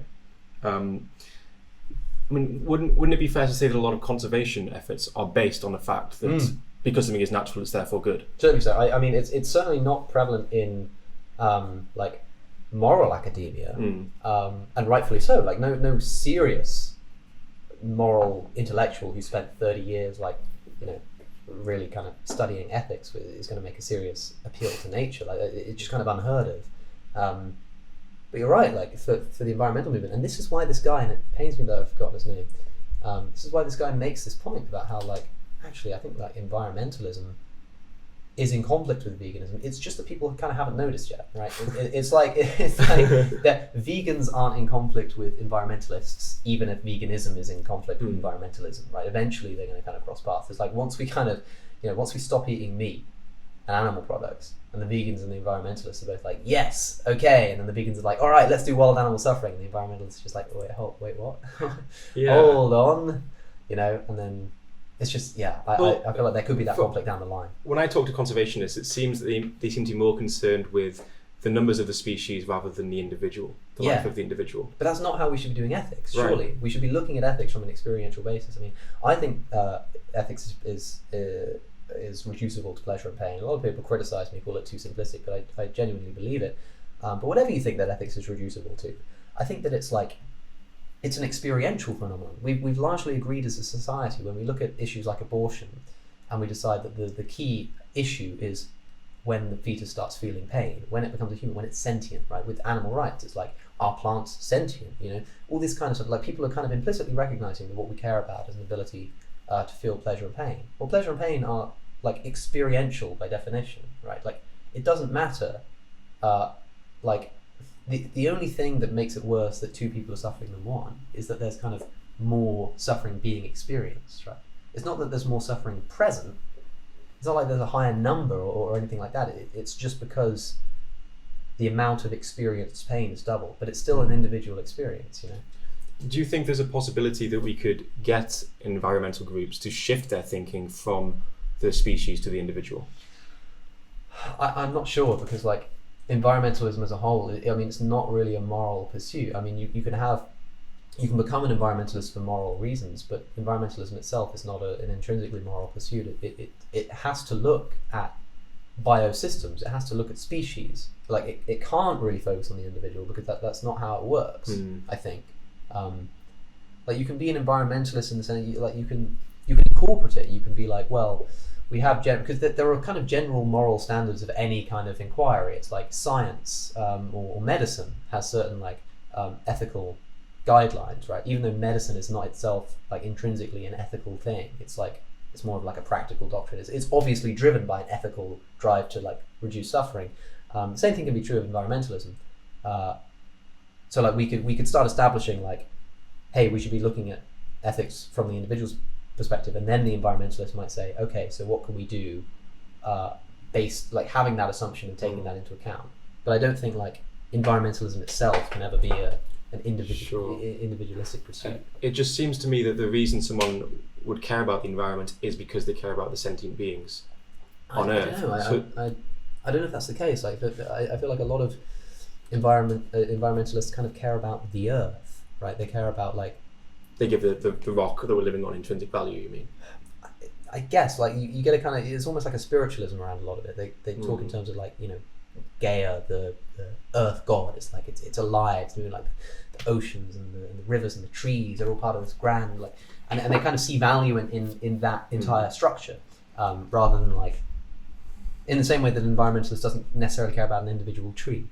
I mean, wouldn't it be fair to say that a lot of conservation efforts are based on the fact that because something is natural, it's therefore good? Certainly so. I mean, it's certainly not prevalent in like moral academia, and rightfully so. Like no serious moral intellectual who spent 30 years really kind of studying ethics is going to make a serious appeal to nature. Like it's just kind of unheard of. But you're right, like for the environmental movement, and this is why this guy, and it pains me that I've forgotten his name, this is why this guy makes this point about how actually I think environmentalism is in conflict with veganism. It's just that people kind of haven't noticed yet, right? It's like that vegans aren't in conflict with environmentalists, even if veganism is in conflict with environmentalism, right? Eventually they're going to kind of cross paths. It's like once we stop eating meat and animal products, and the vegans and the environmentalists are both like, yes, okay, and then the vegans are like, all right, let's do wild animal suffering, and the environmentalists are just like, wait, what? Hold on, and then it's just, I feel like there could be that conflict down the line. When I talk to conservationists, it seems that they seem to be more concerned with the numbers of the species rather than the individual, life of the individual. But that's not how we should be doing ethics, surely. Right. We should be looking at ethics from an experiential basis. I mean, I think ethics is reducible to pleasure and pain. A lot of people criticize me, call it too simplistic, but I genuinely believe it. But whatever you think that ethics is reducible to, I think that it's an experiential phenomenon. We've largely agreed as a society when we look at issues like abortion, and we decide that the key issue is when the fetus starts feeling pain, when it becomes a human, when it's sentient, right? With animal rights, it's like, are plants sentient? All this kind of stuff. Like people are kind of implicitly recognizing that what we care about is an ability to feel pleasure and pain. Well, pleasure and pain are experiential by definition, right? Like it doesn't matter. The only thing that makes it worse that two people are suffering than one is that there's kind of more suffering being experienced, right? It's not that there's more suffering present. It's not like there's a higher number or anything like that. It's just because the amount of experienced pain is double, but it's still an individual experience, Do you think there's a possibility that we could get environmental groups to shift their thinking from the species to the individual? I'm not sure, because environmentalism as a whole, I mean, it's not really a moral pursuit. I mean, you can become an environmentalist for moral reasons, but environmentalism itself is not an intrinsically moral pursuit. It has to look at biosystems. It has to look at species. It can't really focus on the individual, because that's not how it works. I think. You can be an environmentalist in the sense you can incorporate it. You can be like, well, we have because there are kind of general moral standards of any kind of inquiry. It's like science or medicine has certain ethical guidelines, right? Even though medicine is not itself intrinsically an ethical thing, it's more of a practical doctrine. It's obviously driven by an ethical drive to reduce suffering. Same thing can be true of environmentalism. So we could start establishing hey, we should be looking at ethics from the individual's perspective, and then the environmentalist might say, okay, so what can we do based having that assumption and taking that into account. But I don't think environmentalism itself can ever be an individualistic pursuit. It just seems to me that the reason someone would care about the environment is because they care about the sentient beings on Earth. I don't know if that's the case. I feel like a lot of environmentalists kind of care about the Earth, right? They care about they give the rock that we're living on intrinsic value, you mean? I guess you get a kind of, it's almost like a spiritualism around a lot of it. They talk in terms of Gaia, the earth god. It's it's alive. It's moving, the oceans and the rivers and the trees are all part of this grand and they kind of see value in that entire structure, rather than in the same way that an environmentalist doesn't necessarily care about an individual tree.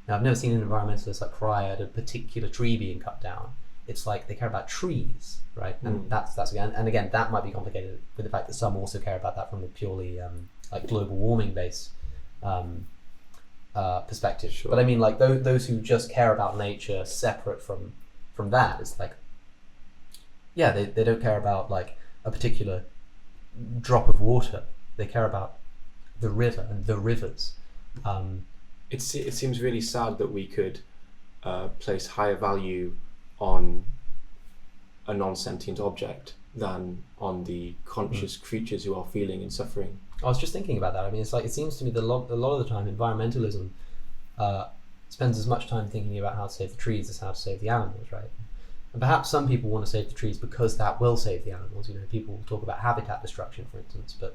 Now, I've never seen an environmentalist cry at a particular tree being cut down. It's they care about trees, right? And that's again that might be complicated with the fact that some also care about that from a purely global warming based perspective. Sure. But I mean those who just care about nature separate from that, it's they don't care about a particular drop of water. They care about the river and the rivers. It seems really sad that we could place higher value on a non-sentient object than on the conscious creatures who are feeling and suffering. I was just thinking about that. I mean, it's like, it seems to me that a lot of the time environmentalism spends as much time thinking about how to save the trees as how to save the animals, right? And perhaps some people want to save the trees because that will save the animals. People talk about habitat destruction, for instance. But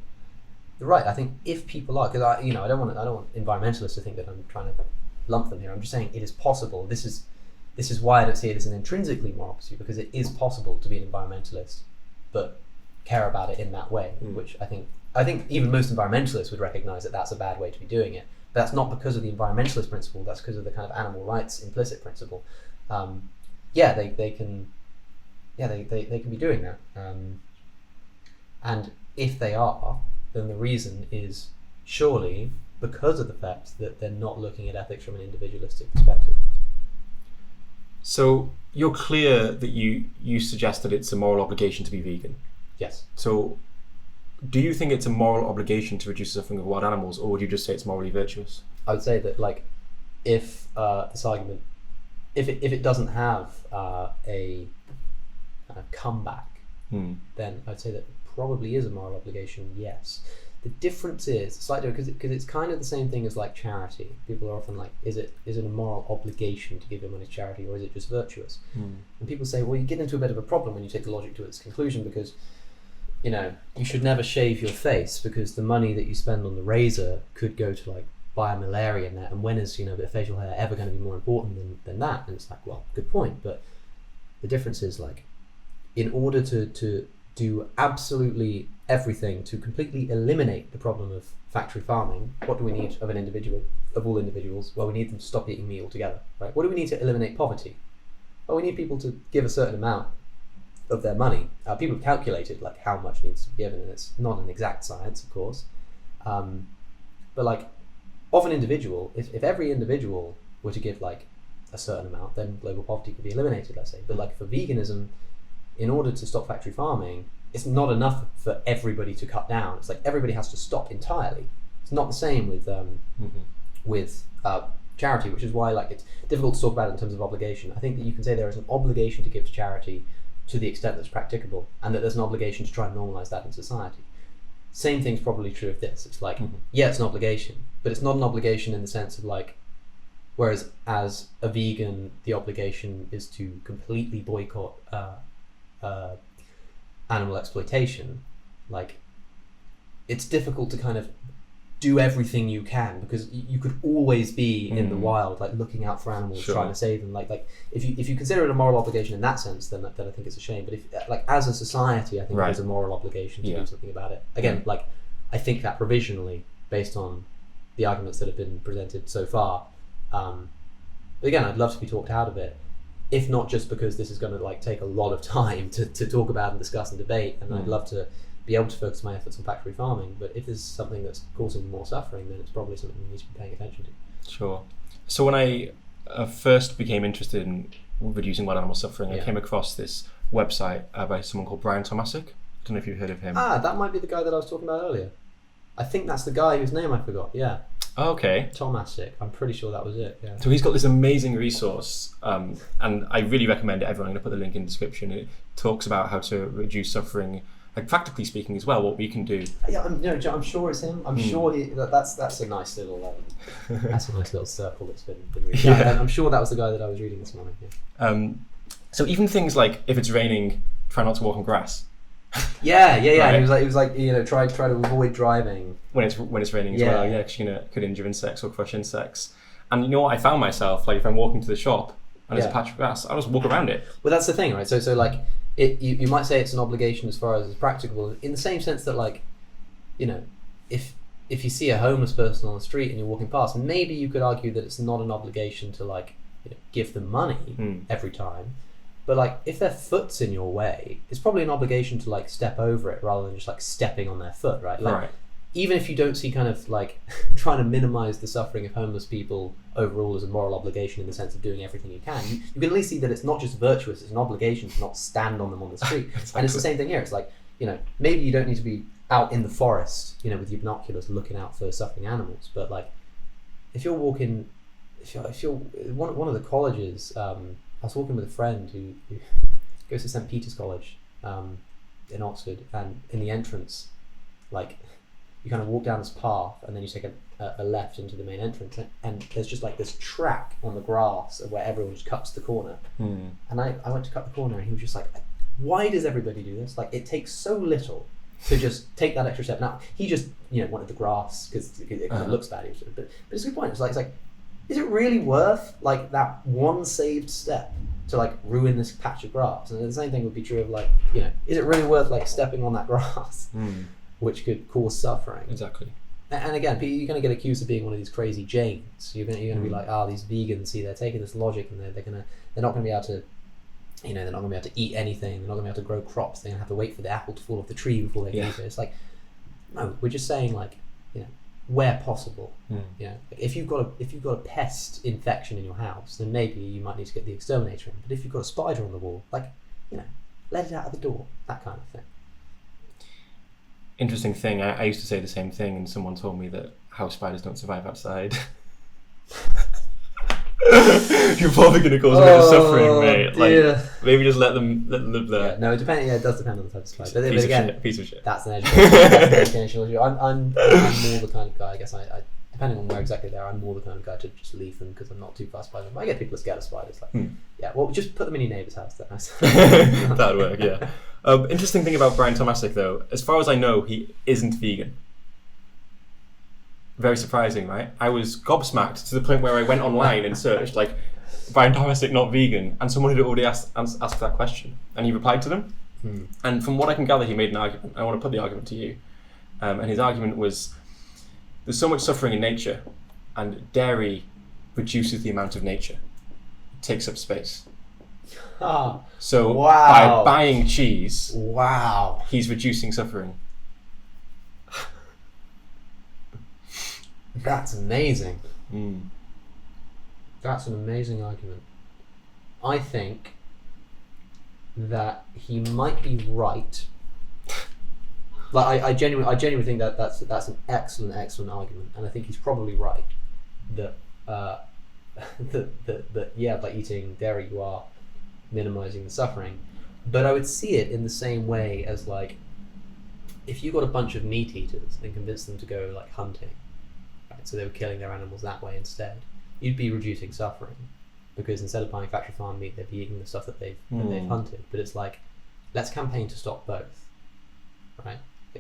you're right. I think if people are, because I don't want environmentalists to think that I'm trying to lump them here. I'm just saying it is possible. This is why I don't see it as an intrinsically moral pursuit, because it is possible to be an environmentalist, but care about it in that way, which I think even most environmentalists would recognize that that's a bad way to be doing it. But that's not because of the environmentalist principle. That's because of the kind of animal rights implicit principle. They can be doing that. And if they are, then the reason is surely because of the fact that they're not looking at ethics from an individualistic perspective. So you're clear that you suggest that it's a moral obligation to be vegan. Yes. So do you think it's a moral obligation to reduce the suffering of wild animals, or would you just say it's morally virtuous? I would say that, like, if this argument, if it doesn't have a kind of comeback, then I'd say that it probably is a moral obligation. Yes. The difference is slightly because it's kind of the same thing as like charity. People are often like, is it a moral obligation to give your money to charity, or is it just virtuous? And people say, well, you get into a bit of a problem when you take the logic to its conclusion, because you should never shave your face, because the money that you spend on the razor could go to like buy a malaria net, and when is a bit of facial hair ever going to be more important than that? And it's like, well, good point, but the difference is, like, in order to do absolutely everything to completely eliminate the problem of factory farming, what do we need of all individuals? Well, we need them to stop eating meat altogether, right? What do we need to eliminate poverty? Well, we need people to give a certain amount of their money. People have calculated like how much needs to be given, and it's not an exact science, of course. But like, of an individual, if every individual were to give like a certain amount, then global poverty could be eliminated, let's say. But like for veganism, in order to stop factory farming, it's not enough for everybody to cut down. It's like everybody has to stop entirely. It's not the same with charity, which is why like it's difficult to talk about it in terms of obligation. I think that you can say there is an obligation to give to charity to the extent that's practicable, and that there's an obligation to try and normalize that in society. Same thing's probably true of this. It's like, yeah, it's an obligation, but it's not an obligation in the sense of like, whereas as a vegan, the obligation is to completely boycott animal exploitation. Like, it's difficult to kind of do everything you can, because you could always be in the wild, like looking out for animals, trying to save them. Like if you consider it a moral obligation in that sense, then I think it's a shame. But if like as a society, I think there's a moral obligation to do something about it. Again, like I think that provisionally, based on the arguments that have been presented so far. But again, I'd love to be talked out of it, if not just because this is going to like take a lot of time to talk about and discuss and debate, and I'd love to be able to focus my efforts on factory farming. But if there's something that's causing more suffering, then it's probably something we need to be paying attention to. Sure. So when I first became interested in reducing wild animal suffering, I came across this website by someone called Brian Tomasic. I don't know if you've heard of him. That might be the guy that I was talking about earlier. I think that's the guy whose name I forgot. Yeah. Okay. Tomasic. I'm pretty sure that was it. Yeah. So he's got this amazing resource, and I really recommend it. Everyone, I'm going to put the link in the description. It talks about how to reduce suffering, like practically speaking as well, what we can do. Yeah, I'm sure it's him. I'm sure that's a nice little that's a nice little circle that's been reading. Yeah, I'm sure that was the guy that I was reading this morning. Yeah. So even things like if it's raining, try not to walk on grass. Yeah. Right? He was like try to avoid driving when it's raining as well. Yeah, because could injure insects or crush insects. And you know what? I found myself, like, if I'm walking to the shop and there's a patch of grass, I'll just walk around it. Well, that's the thing, right? So like you might say it's an obligation as far as it's practicable, in the same sense that, like, if you see a homeless person on the street and you're walking past, maybe you could argue that it's not an obligation to like give them money every time. But like, if their foot's in your way, it's probably an obligation to like step over it rather than just like stepping on their foot, right? Like, even if you don't see kind of like trying to minimize the suffering of homeless people overall as a moral obligation in the sense of doing everything you can, you can at least see that it's not just virtuous, it's an obligation to not stand on them on the street. Exactly. And it's the same thing here. It's like, maybe you don't need to be out in the forest, with your binoculars looking out for suffering animals, but like, if you're walking if you're one of the colleges, I was walking with a friend who goes to St. Peter's College in Oxford, and in the entrance, like, you kind of walk down this path and then you take a left into the main entrance, and there's just like this track on the grass of where everyone just cuts the corner. And I went to cut the corner, and he was just like, why does everybody do this? Like, it takes so little to just take that extra step. Now, he just, wanted the grass because it kind of looks bad. But it's a good point. It's like, is it really worth like that one saved step to like ruin this patch of grass? And the same thing would be true of like, is it really worth like stepping on that grass, which could cause suffering? Exactly. And again, you're going to get accused of being one of these crazy Janes. You're going to be like, these vegans, see, they're taking this logic and they're not going to be able to, they're not going to be able to eat anything. They're not going to be able to grow crops. They're going to have to wait for the apple to fall off the tree before they can eat it. It's like, no, we're just saying like, where possible. Like if you've got a pest infection in your house, then maybe you might need to get the exterminator in. But if you've got a spider on the wall, like, let it out of the door, that kind of thing. Interesting thing, I used to say the same thing, and someone told me that house spiders don't survive outside. You're probably going to cause a bit of suffering, mate. Dear. Like, maybe just let them live there. Yeah, no, it depends. Yeah, it does depend on the type of spider. But Piece again, of shit. Piece of shit. That's an educational issue. I'm more the kind of guy, I guess, I depending on where exactly they are, I'm more the kind of guy to just leave them because I'm not too fussed by them. But I get people are scared of spiders. Like, yeah, well, just put them in your neighbour's house. That'd work, yeah. Interesting thing about Brian Tomasic, though, as far as I know, he isn't vegan. Very surprising, right? I was gobsmacked to the point where I went online and searched, like, Brian Tomasic not vegan, and someone had already asked that question, and he replied to them. And from what I can gather, he made an argument. I want to put the argument to you. And his argument was, there's so much suffering in nature, and dairy reduces the amount of nature. It takes up space. So by buying cheese, he's reducing suffering. That's amazing. That's an amazing argument. I think that he might be right. Like I genuinely think that that's an excellent argument, and I think he's probably right that by eating dairy you are minimizing the suffering. But I would see it in the same way as like if you got a bunch of meat eaters and convinced them to go like hunting, right? So they were killing their animals that way instead. You'd be reducing suffering because instead of buying factory farm meat, they'd be eating the stuff that they've hunted. But it's like, let's campaign to stop both, right?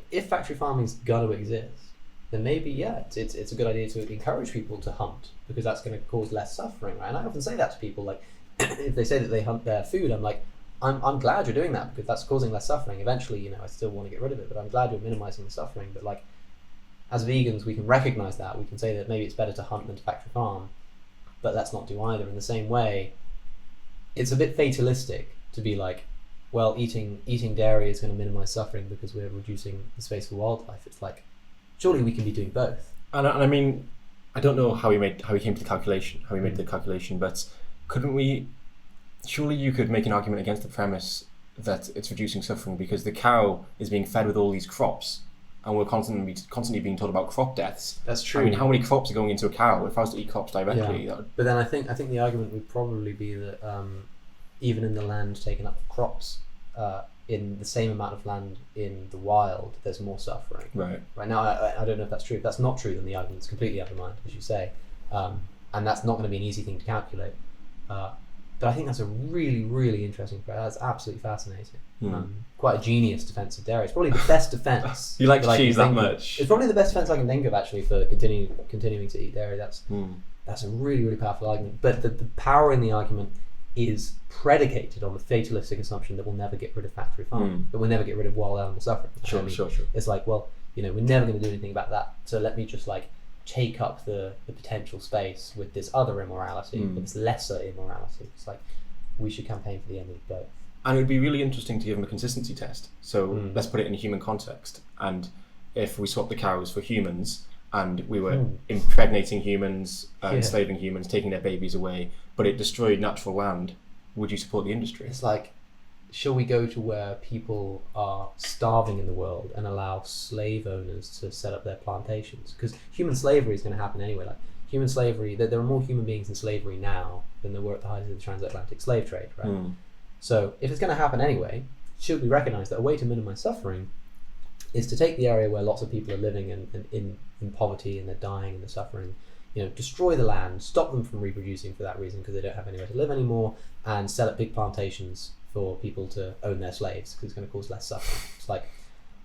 If factory farming's gonna exist, then maybe it's a good idea to encourage people to hunt because that's going to cause less suffering, right? And I often say that to people, like if they say that they hunt their food, I'm like, I'm glad you're doing that because that's causing less suffering. Eventually, I still want to get rid of it, but I'm glad you're minimizing the suffering. But like, as vegans, we can recognize that. We can say that maybe it's better to hunt than to factory farm, but let's not do either. In the same way, it's a bit fatalistic to be like, well, eating dairy is going to minimize suffering because we're reducing the space for wildlife. It's like, surely we can be doing both. And I mean, I don't know how he came to the calculation, but couldn't we? Surely you could make an argument against the premise that it's reducing suffering because the cow is being fed with all these crops, and we're constantly being told about crop deaths. That's true. I mean, how many crops are going into a cow? If I was to eat crops directly, But then I think the argument would probably be that even in the land taken up for crops, in the same amount of land in the wild, there's more suffering. Right now, I don't know if that's true. If that's not true, then the argument's completely undermined, as you say, and that's not going to be an easy thing to calculate. But I think that's a really, really interesting. That's absolutely fascinating. Quite a genius defense of dairy. It's probably the best defense. You like cheese that much? It's probably the best defense I can think of actually for continuing to eat dairy. That's a really, really powerful argument. But the power in the argument is predicated on the fatalistic assumption that we'll never get rid of factory farming, that we'll never get rid of wild animal suffering. Sure. It's like, well, we're never going to do anything about that. So let me just like take up the potential space with this other immorality, with this lesser immorality. It's like we should campaign for the end of both. And it would be really interesting to give them a consistency test. So let's put it in a human context. And if we swap the cows for humans and we were impregnating humans, enslaving humans, taking their babies away, but it destroyed natural land, would you support the industry? It's like, shall we go to where people are starving in the world and allow slave owners to set up their plantations? Because human slavery is going to happen anyway. Like human slavery, that there are more human beings in slavery now than there were at the height of the transatlantic slave trade, right? So if it's going to happen anyway, should we recognise that a way to minimise suffering is to take the area where lots of people are living in poverty and they're dying and they're suffering, destroy the land, stop them from reproducing for that reason because they don't have anywhere to live anymore, and set up big plantations for people to own their slaves because it's going to cause less suffering. It's like,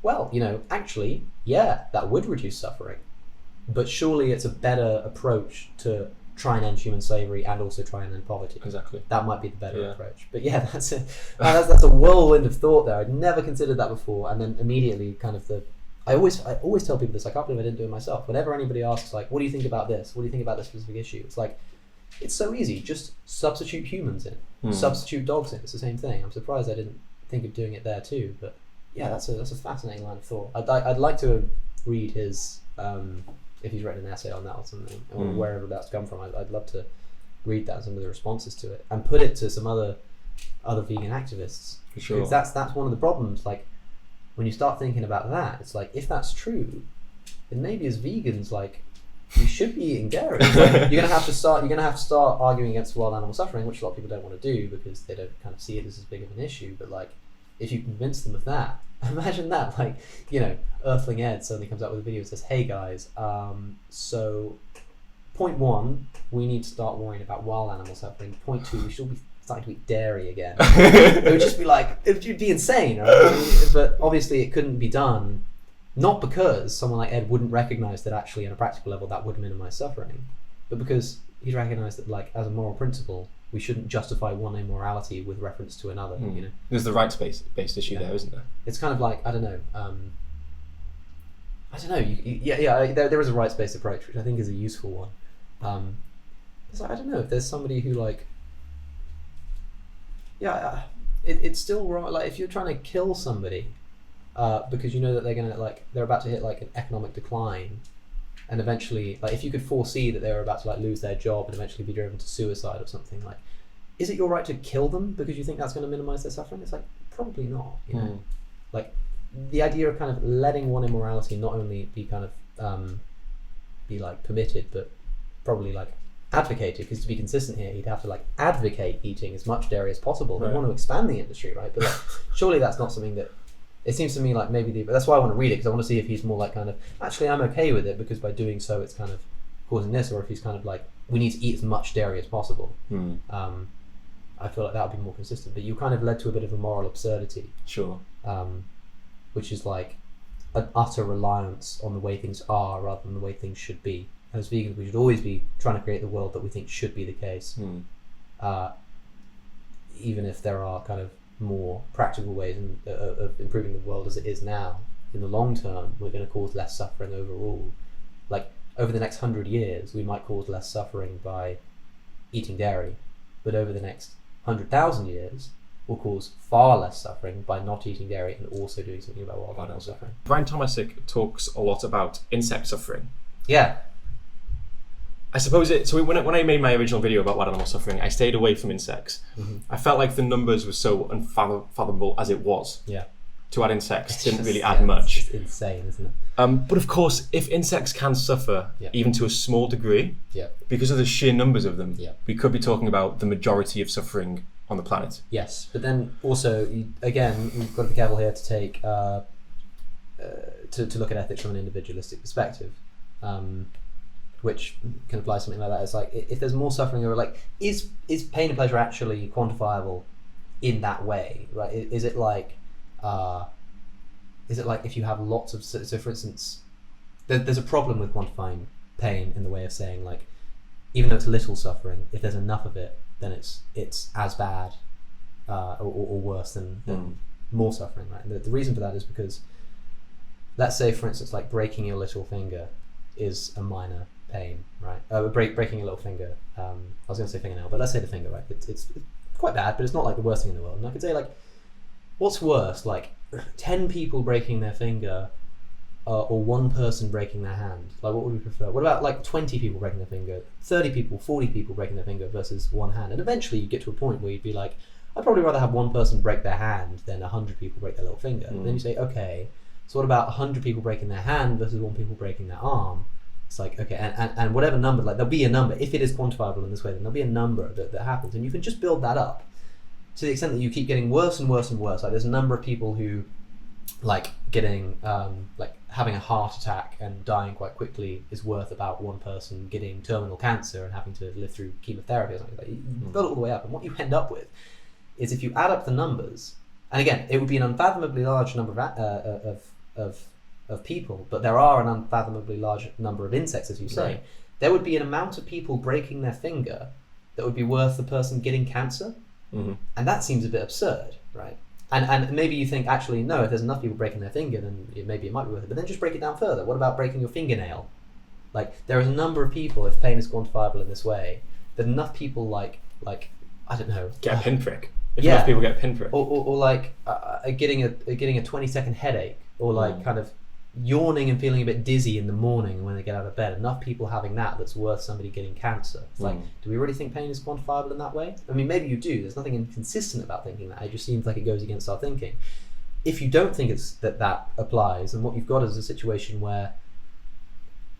well, actually, yeah, that would reduce suffering, but surely it's a better approach to try and end human slavery and also try and end poverty. Exactly. That might be the better approach. But yeah, that's a whirlwind of thought there. I'd never considered that before, and then immediately kind of I always tell people this. I can't believe I didn't do it myself. Whenever anybody asks, like, what do you think about this? What do you think about this specific issue? It's like, it's so easy. Just substitute humans in. Substitute dogs in. It's the same thing. I'm surprised I didn't think of doing it there too. But yeah, that's a fascinating line of thought. I'd like to read his if he's written an essay on that or something, or wherever that's come from. I'd love to read that and some of the responses to it and put it to some other vegan activists. For sure. Because that's one of the problems. Like, when you start thinking about that, it's like, if that's true, then maybe as vegans, like, you should be eating dairy. Like, you're gonna have to start arguing against wild animal suffering, which a lot of people don't want to do because they don't kind of see it as big of an issue. But like, if you convince them of that, imagine that, like, Earthling Ed suddenly comes out with a video that says, hey guys, so point 1, we need to start worrying about wild animal suffering. Point 2, we should be starting to eat dairy again. It would just be like, it would be insane, right? But obviously it couldn't be done, not because someone like Ed wouldn't recognise that actually on a practical level that would minimise suffering, but because he'd recognise that, like, as a moral principle, we shouldn't justify one immorality with reference to another. There's the rights-based issue there, isn't there? It's kind of like, I don't know. There is a rights-based approach, which I think is a useful one. It's like, I don't know if there's somebody who, like, it's still wrong. Like, if you're trying to kill somebody because you know that they're about to hit like an economic decline, and eventually, like, if you could foresee that they were about to like lose their job and eventually be driven to suicide or something, like, is it your right to kill them because you think that's going to minimize their suffering? It's like, probably not. Like, the idea of kind of letting one immorality not only be kind of be like permitted, but probably like advocated, because to be consistent here, he'd have to like advocate eating as much dairy as possible. They want to expand the industry, right? But like, surely that's not something that, it seems to me like maybe but that's why I want to read it, because I want to see if he's more like kind of, actually I'm okay with it because by doing so it's kind of causing this, or if he's kind of like, we need to eat as much dairy as possible. I feel like that would be more consistent, but you kind of led to a bit of a moral absurdity. Sure. Which is like an utter reliance on the way things are rather than the way things should be. And as vegans, we should always be trying to create the world that we think should be the case, even if there are kind of more practical ways of improving the world as it is now. In the long term, we're going to cause less suffering overall. Like, over the next 100 years, we might cause less suffering by eating dairy, but over the next 100,000 years, will cause far less suffering by not eating dairy and also doing something about wild animal suffering. Brian Tomasic talks a lot about insect suffering. Yeah. I suppose so when I made my original video about wild animal suffering, I stayed away from insects. I felt like the numbers were so unfathomable as it was. Yeah. To add insects didn't really add much. It's insane, isn't it? But of course, if insects can suffer, even to a small degree, because of the sheer numbers of them, we could be talking about the majority of suffering on the planet. Yes, but then also, again, we've got to be careful here to take to look at ethics from an individualistic perspective, which can apply something like that. It's like, if there's more suffering, or like, is pain and pleasure actually quantifiable in that way, right? Is it like if you have lots of, so for instance, there's a problem with quantifying pain in the way of saying, like, even though it's little suffering, if there's enough of it, then it's as bad or worse than more suffering, right? And the reason for that is because, let's say, for instance, like breaking your little finger is a minor pain, right? Breaking a little finger, I was going to say fingernail, but let's say the finger, right? It's quite bad, but it's not like the worst thing in the world. And I could say, like, what's worse, like 10 people breaking their finger or one person breaking their hand? Like, what would we prefer? What about like 20 people breaking their finger, 30 people, 40 people breaking their finger versus one hand? And eventually you get to a point where you'd be like, I'd probably rather have one person break their hand than 100 people break their little finger. And then you say, okay, so what about 100 people breaking their hand versus one people breaking their arm? It's like, okay, and whatever number, like there'll be a number, if it is quantifiable in this way, then there'll be a number that happens, and you can just build that up to the extent that you keep getting worse and worse and worse. Like there's a number of people who like getting like having a heart attack and dying quite quickly is worth about one person getting terminal cancer and having to live through chemotherapy or something. Like you build it all the way up, and what you end up with is, if you add up the numbers, and again, it would be an unfathomably large number of people, but there are an unfathomably large number of insects, as you say. Right. There would be an amount of people breaking their finger that would be worth the person getting cancer. And that seems a bit absurd, right? And maybe you think, actually, no, if there's enough people breaking their finger, then maybe it might be worth it. But then just break it down further. What about breaking your fingernail? Like, there is a number of people, if pain is quantifiable in this way, that enough people like I don't know, get a pinprick. If enough people get a pinprick, or like getting a 20-second headache, or like kind of yawning and feeling a bit dizzy in the morning when they get out of bed. Enough people having that's worth somebody getting cancer. It's like, do we really think pain is quantifiable in that way? I mean, maybe you do. There's nothing inconsistent about thinking that. It just seems like it goes against our thinking. If you don't think it's that applies, and what you've got is a situation where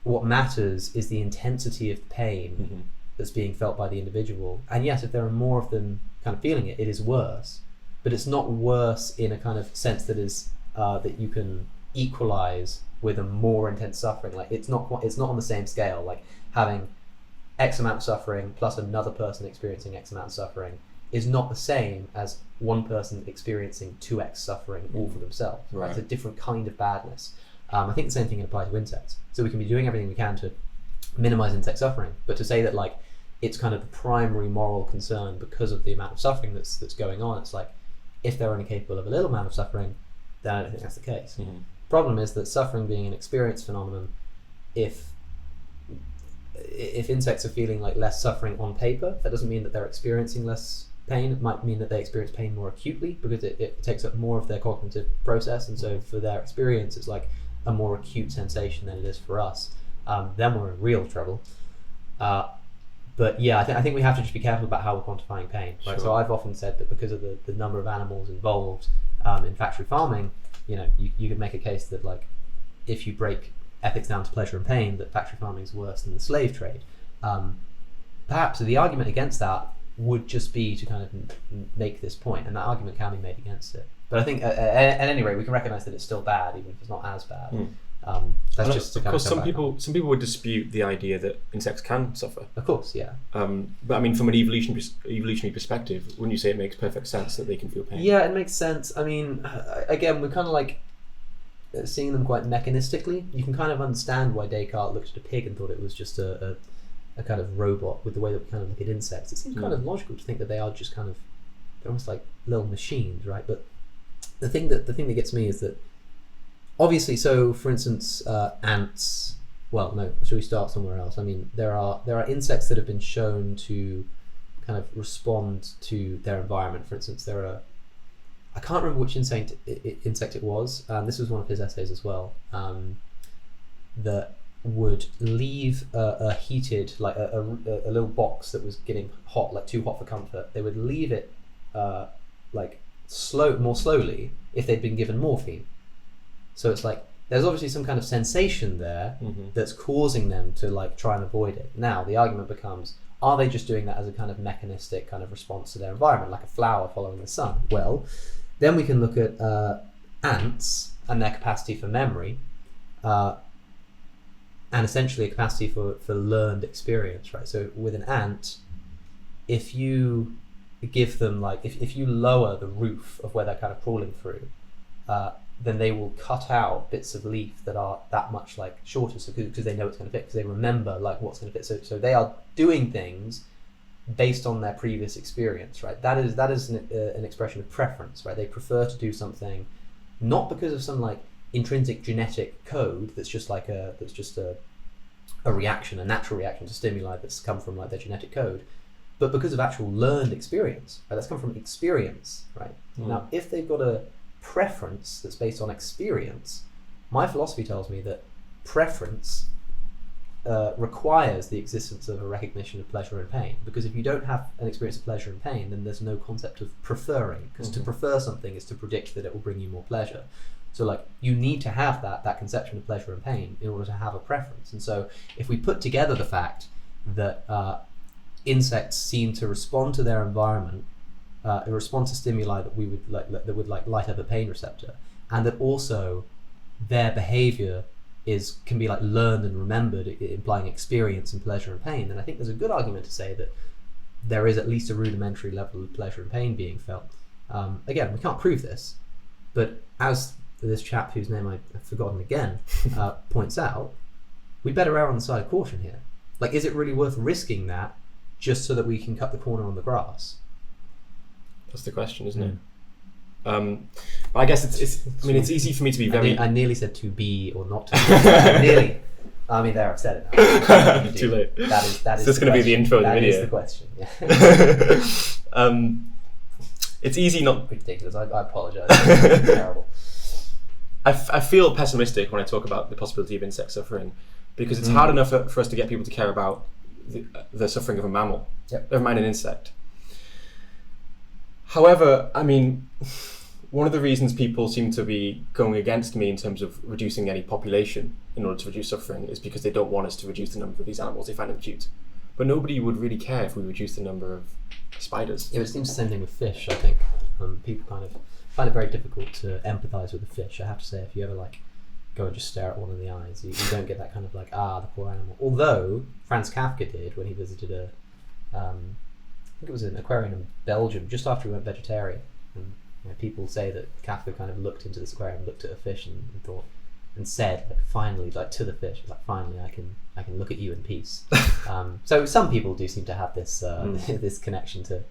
what matters is the intensity of pain that's being felt by the individual. And yes, if there are more of them kind of feeling it, it is worse. But it's not worse in a kind of sense that is that you can equalize with a more intense suffering. Like it's not on the same scale. Like having X amount of suffering plus another person experiencing X amount of suffering is not the same as one person experiencing 2x suffering all for themselves. Right? It's a different kind of badness. I think the same thing can apply to insects. So we can be doing everything we can to minimize insect suffering, but to say that like it's kind of the primary moral concern because of the amount of suffering that's going on, it's like, if they're only capable of a little amount of suffering, then I don't think that's the case. Problem is that suffering being an experience phenomenon, if insects are feeling like less suffering on paper, that doesn't mean that they're experiencing less pain. It might mean that they experience pain more acutely because it takes up more of their cognitive process, and so for their experience it's like a more acute sensation than it is for us. Then we're in real trouble. But yeah, I think we have to just be careful about how we're quantifying pain. Right? Sure. So I've often said that because of the number of animals involved in factory farming, you could make a case that like if you break ethics down to pleasure and pain, that factory farming is worse than the slave trade. Perhaps the argument against that would just be to kind of make this point, and that argument can be made against it. But I think at any rate we can recognise that it's still bad, even if it's not as bad. That's just to of course, some people would dispute the idea that insects can suffer. Of course, yeah. But I mean, from an evolutionary perspective, wouldn't you say it makes perfect sense that they can feel pain? Yeah, it makes sense. I mean, again, we're kind of like seeing them quite mechanistically. You can kind of understand why Descartes looked at a pig and thought it was just a kind of robot, with the way that we kind of look at insects. It seems kind of logical to think that they are just kind of, they're almost like little machines, right? But the thing that gets me is that obviously, so for instance, ants. Well, no. Should we start somewhere else? I mean, there are insects that have been shown to kind of respond to their environment. For instance, I can't remember which insect it was. This was one of his essays as well. That would leave a heated, like a little box that was getting hot, like too hot for comfort. They would leave it like more slowly if they'd been given morphine. So it's like there's obviously some kind of sensation there that's causing them to like try and avoid it. Now the argument becomes, are they just doing that as a kind of mechanistic kind of response to their environment, like a flower following the sun? Well, then we can look at ants and their capacity for memory, and essentially a capacity for learned experience, right? So with an ant, if you give them like, if you lower the roof of where they're kind of crawling through, then they will cut out bits of leaf that are that much like shorter, so because they know it's going to fit, because they remember like what's going to fit. So they are doing things based on their previous experience, right? That is an expression of preference, right? They prefer to do something not because of some like intrinsic genetic code that's just a reaction, a natural reaction to stimuli that's come from like their genetic code, but because of actual learned experience, right? That's come from experience, right? Now, if they've got a preference that's based on experience, my philosophy tells me that preference requires the existence of a recognition of pleasure and pain, because if you don't have an experience of pleasure and pain, then there's no concept of preferring, because to prefer something is to predict that it will bring you more pleasure. So like you need to have that conception of pleasure and pain in order to have a preference. And so if we put together the fact that insects seem to respond to their environment, respond to stimuli that we would that would light up a pain receptor, and that also their behavior can be like learned and remembered, implying experience and pleasure and pain, then I think there's a good argument to say that there is at least a rudimentary level of pleasure and pain being felt. Again, we can't prove this, but as this chap whose name I've forgotten again points out, we better err on the side of caution here. Like, is it really worth risking that just so that we can cut the corner on the grass? That's the question, isn't it? But I guess it's easy for me to be very... I nearly said to be or not to be. Nearly. I mean, there, I've said it now. Too late. That is so that's going to be the intro of the video. That is the question. It's easy not... Ridiculous. I apologise. It's terrible. I feel pessimistic when I talk about the possibility of insect suffering, because it's hard enough for us to get people to care about the suffering of a mammal, never mind an insect. However, I mean, one of the reasons people seem to be going against me in terms of reducing any population in order to reduce suffering is because they don't want us to reduce the number of these animals. They find them cute. But nobody would really care if we reduced the number of spiders. Yeah, it seems the same thing with fish, I think. People kind of find it very difficult to empathise with the fish. I have to say, if you ever like go and just stare at one in the eyes, you don't get that kind of like, the poor animal. Although Franz Kafka did when he visited I think it was an aquarium in Belgium just after he went vegetarian. And people say that Kafka kind of looked into this aquarium, looked at a fish and thought, and said, like, finally, like to the fish, like, finally I can look at you in peace. So some people do seem to have this this connection to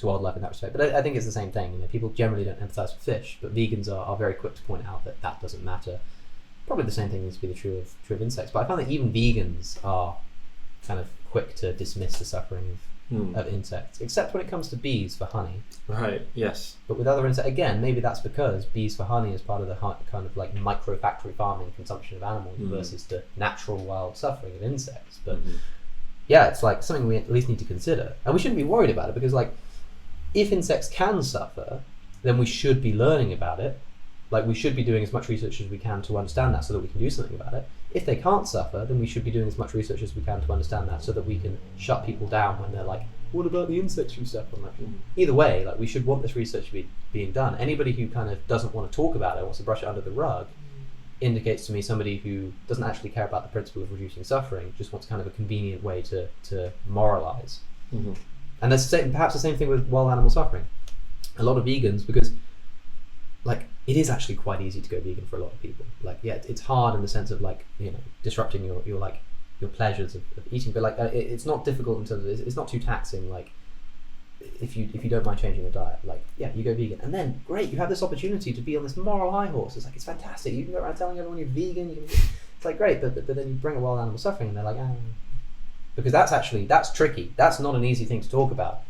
wildlife in that respect. But I think it's the same thing. People generally don't empathise with fish, but vegans are very quick to point out that doesn't matter. Probably the same thing needs to be true of insects. But I find that even vegans are kind of quick to dismiss the suffering of insects, except when it comes to bees for honey. Right, yes. But with other insects, again, maybe that's because bees for honey is part of the kind of like micro factory farming consumption of animals versus the natural wild suffering of insects. But yeah, it's like something we at least need to consider. And we shouldn't be worried about it because, like, if insects can suffer, then we should be learning about it. Like, we should be doing as much research as we can to understand that so that we can do something about it. If they can't suffer, then we should be doing as much research as we can to understand that so that we can shut people down when they're like, what about the insects who suffer? Like, either way, like, we should want this research to be being done. Anybody who kind of doesn't want to talk about it, wants to brush it under the rug, indicates to me somebody who doesn't actually care about the principle of reducing suffering, just wants kind of a convenient way to moralize. And that's perhaps the same thing with wild animal suffering. A lot of vegans, because like, it is actually quite easy to go vegan for a lot of people. Like, yeah, it's hard in the sense of, like, disrupting your pleasures of eating, but like it's not difficult in terms of it's not too taxing. Like, if you don't mind changing your diet, like, yeah, you go vegan, and then great, you have this opportunity to be on this moral high horse. It's like, it's fantastic. You can go around telling everyone you're vegan. It's like, great, but then you bring a wild animal suffering, and they're like, because that's tricky. That's not an easy thing to talk about.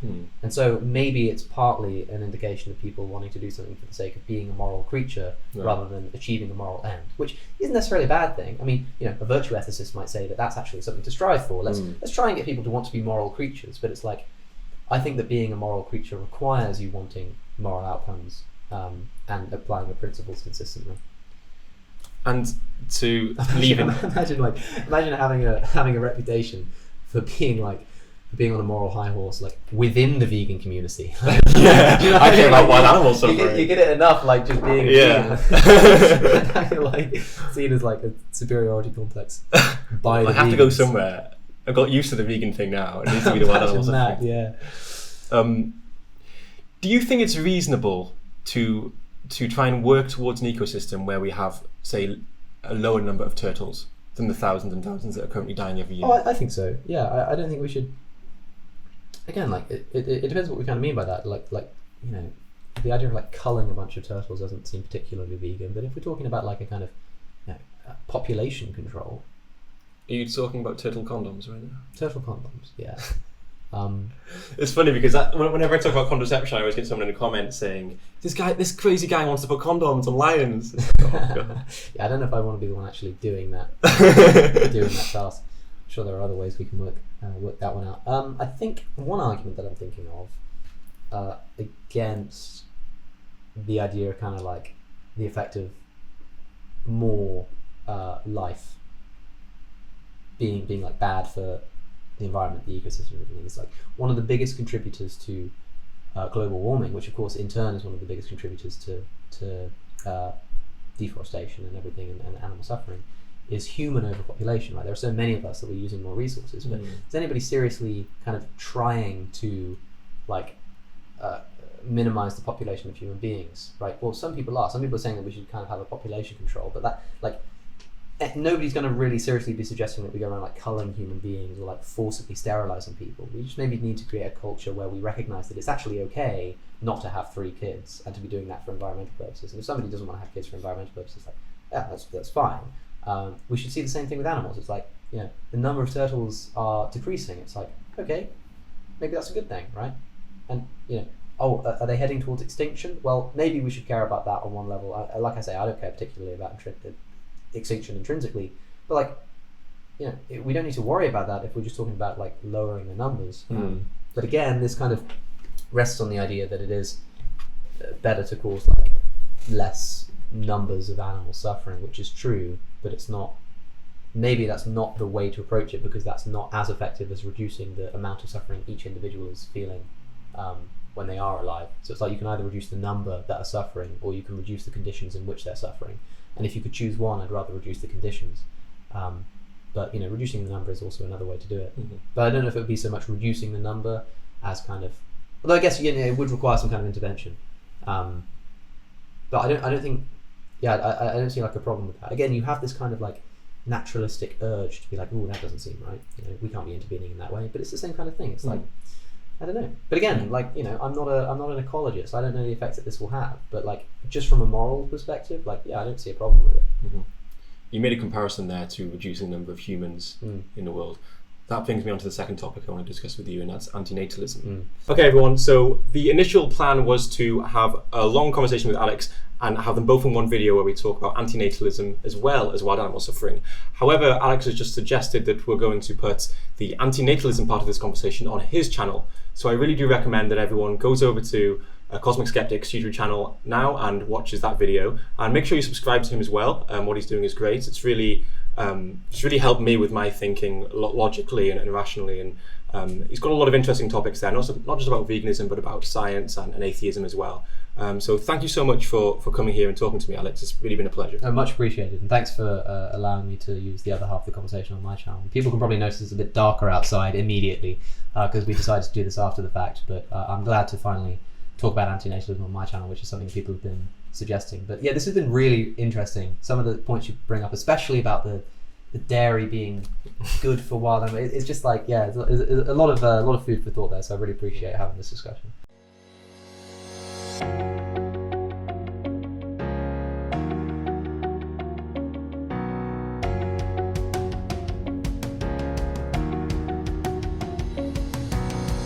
And so maybe it's partly an indication of people wanting to do something for the sake of being a moral creature rather than achieving a moral end, which isn't necessarily a bad thing. I mean, a virtue ethicist might say that that's actually something to strive for. Let's try and get people to want to be moral creatures. But it's like, I think that being a moral creature requires you wanting moral outcomes and applying the principles consistently. And to leave imagine having a reputation for being on a moral high horse, like, within the vegan community. Yeah, do you know I care about wild animals suffering. You get it enough, like, just being a vegan. And you're like seen as like a superiority complex by the I have vegans. to go somewhere. I've got used to the vegan thing now. It needs to be the wild animals suffering. Yeah. Do you think it's reasonable to try and work towards an ecosystem where we have, say, a lower number of turtles than the thousands and thousands that are currently dying every year? Oh, I think so. Yeah, I don't think we should. Again, like, it depends what we kind of mean by that. Like the idea of like culling a bunch of turtles doesn't seem particularly vegan. But if we're talking about like a kind of population control, are you talking about turtle condoms right now? Turtle condoms, yeah. It's funny because whenever I talk about contraception, I always get someone in a comment saying, this crazy guy wants to put condoms on lions. Oh, God. Yeah, I don't know if I want to be the one actually doing that task. I'm sure there are other ways we can work that one out. I think one argument that I'm thinking of against the idea of kind of like the effect of more life being like bad for the environment, the ecosystem, everything. It's like one of the biggest contributors to global warming, which of course in turn is one of the biggest contributors to deforestation and everything, and animal suffering, is human overpopulation. Right, there are so many of us that we're using more resources. But is anybody seriously kind of trying to like minimize the population of human beings? Right. Well, some people are. Some people are saying that we should kind of have a population control, but that like nobody's going to really seriously be suggesting that we go around like culling human beings or like forcibly sterilizing people. We just maybe need to create a culture where we recognize that it's actually okay not to have 3 kids and to be doing that for environmental purposes. And if somebody doesn't want to have kids for environmental purposes, like, yeah, that's fine. We should see the same thing with animals. It's like, you know, the number of turtles are decreasing. It's like, okay, maybe that's a good thing, right? And, you know, are they heading towards extinction? Well, maybe we should care about that on one level. Like I say, I don't care particularly about extinction intrinsically, but like, you know, we don't need to worry about that if we're just talking about like lowering the numbers. But again, this kind of rests on the idea that it is better to cause like less numbers of animal suffering, which is true, but it's not. Maybe that's not the way to approach it, because that's not as effective as reducing the amount of suffering each individual is feeling when they are alive. So it's like you can either reduce the number that are suffering, or you can reduce the conditions in which they're suffering. And if you could choose one, I'd rather reduce the conditions. But you know, reducing the number is also another way to do it. But I don't know if it would be so much reducing the number as kind of, although I guess, you know, it would require some kind of intervention. But I don't think, I don't see like a problem with that. Again, you have this kind of like naturalistic urge to be like, oh, that doesn't seem right. You know, we can't be intervening in that way. But it's the same kind of thing. It's like, I don't know. But again, like, you know, I'm not an ecologist. I don't know the effects that this will have. But like, just from a moral perspective, like, yeah, I don't see a problem with it. You made a comparison there to reducing the number of humans in the world. That brings me on to the second topic I want to discuss with you, and that's antinatalism. Okay, everyone. So the initial plan was to have a long conversation with Alex and have them both in one video where we talk about antinatalism as well as wild animal suffering. However, Alex has just suggested that we're going to put the antinatalism part of this conversation on his channel. So I really do recommend that everyone goes over to Cosmic Skeptic's YouTube channel now and watches that video. And make sure you subscribe to him as well. What he's doing is great. It's really helped me with my thinking logically and rationally. And he's got a lot of interesting topics there, not just about veganism, but about science and atheism as well. So thank you so much for coming here and talking to me, Alex. It's really been a pleasure. Much appreciated, and thanks for allowing me to use the other half of the conversation on my channel. People can probably notice it's a bit darker outside immediately because we decided to do this after the fact, but I'm glad to finally talk about antinatalism on my channel, which is something people have been suggesting. But yeah, this has been really interesting. Some of the points you bring up, especially about the dairy being good for wild animals, it's just like, yeah, there's a lot of food for thought there, so I really appreciate having this discussion.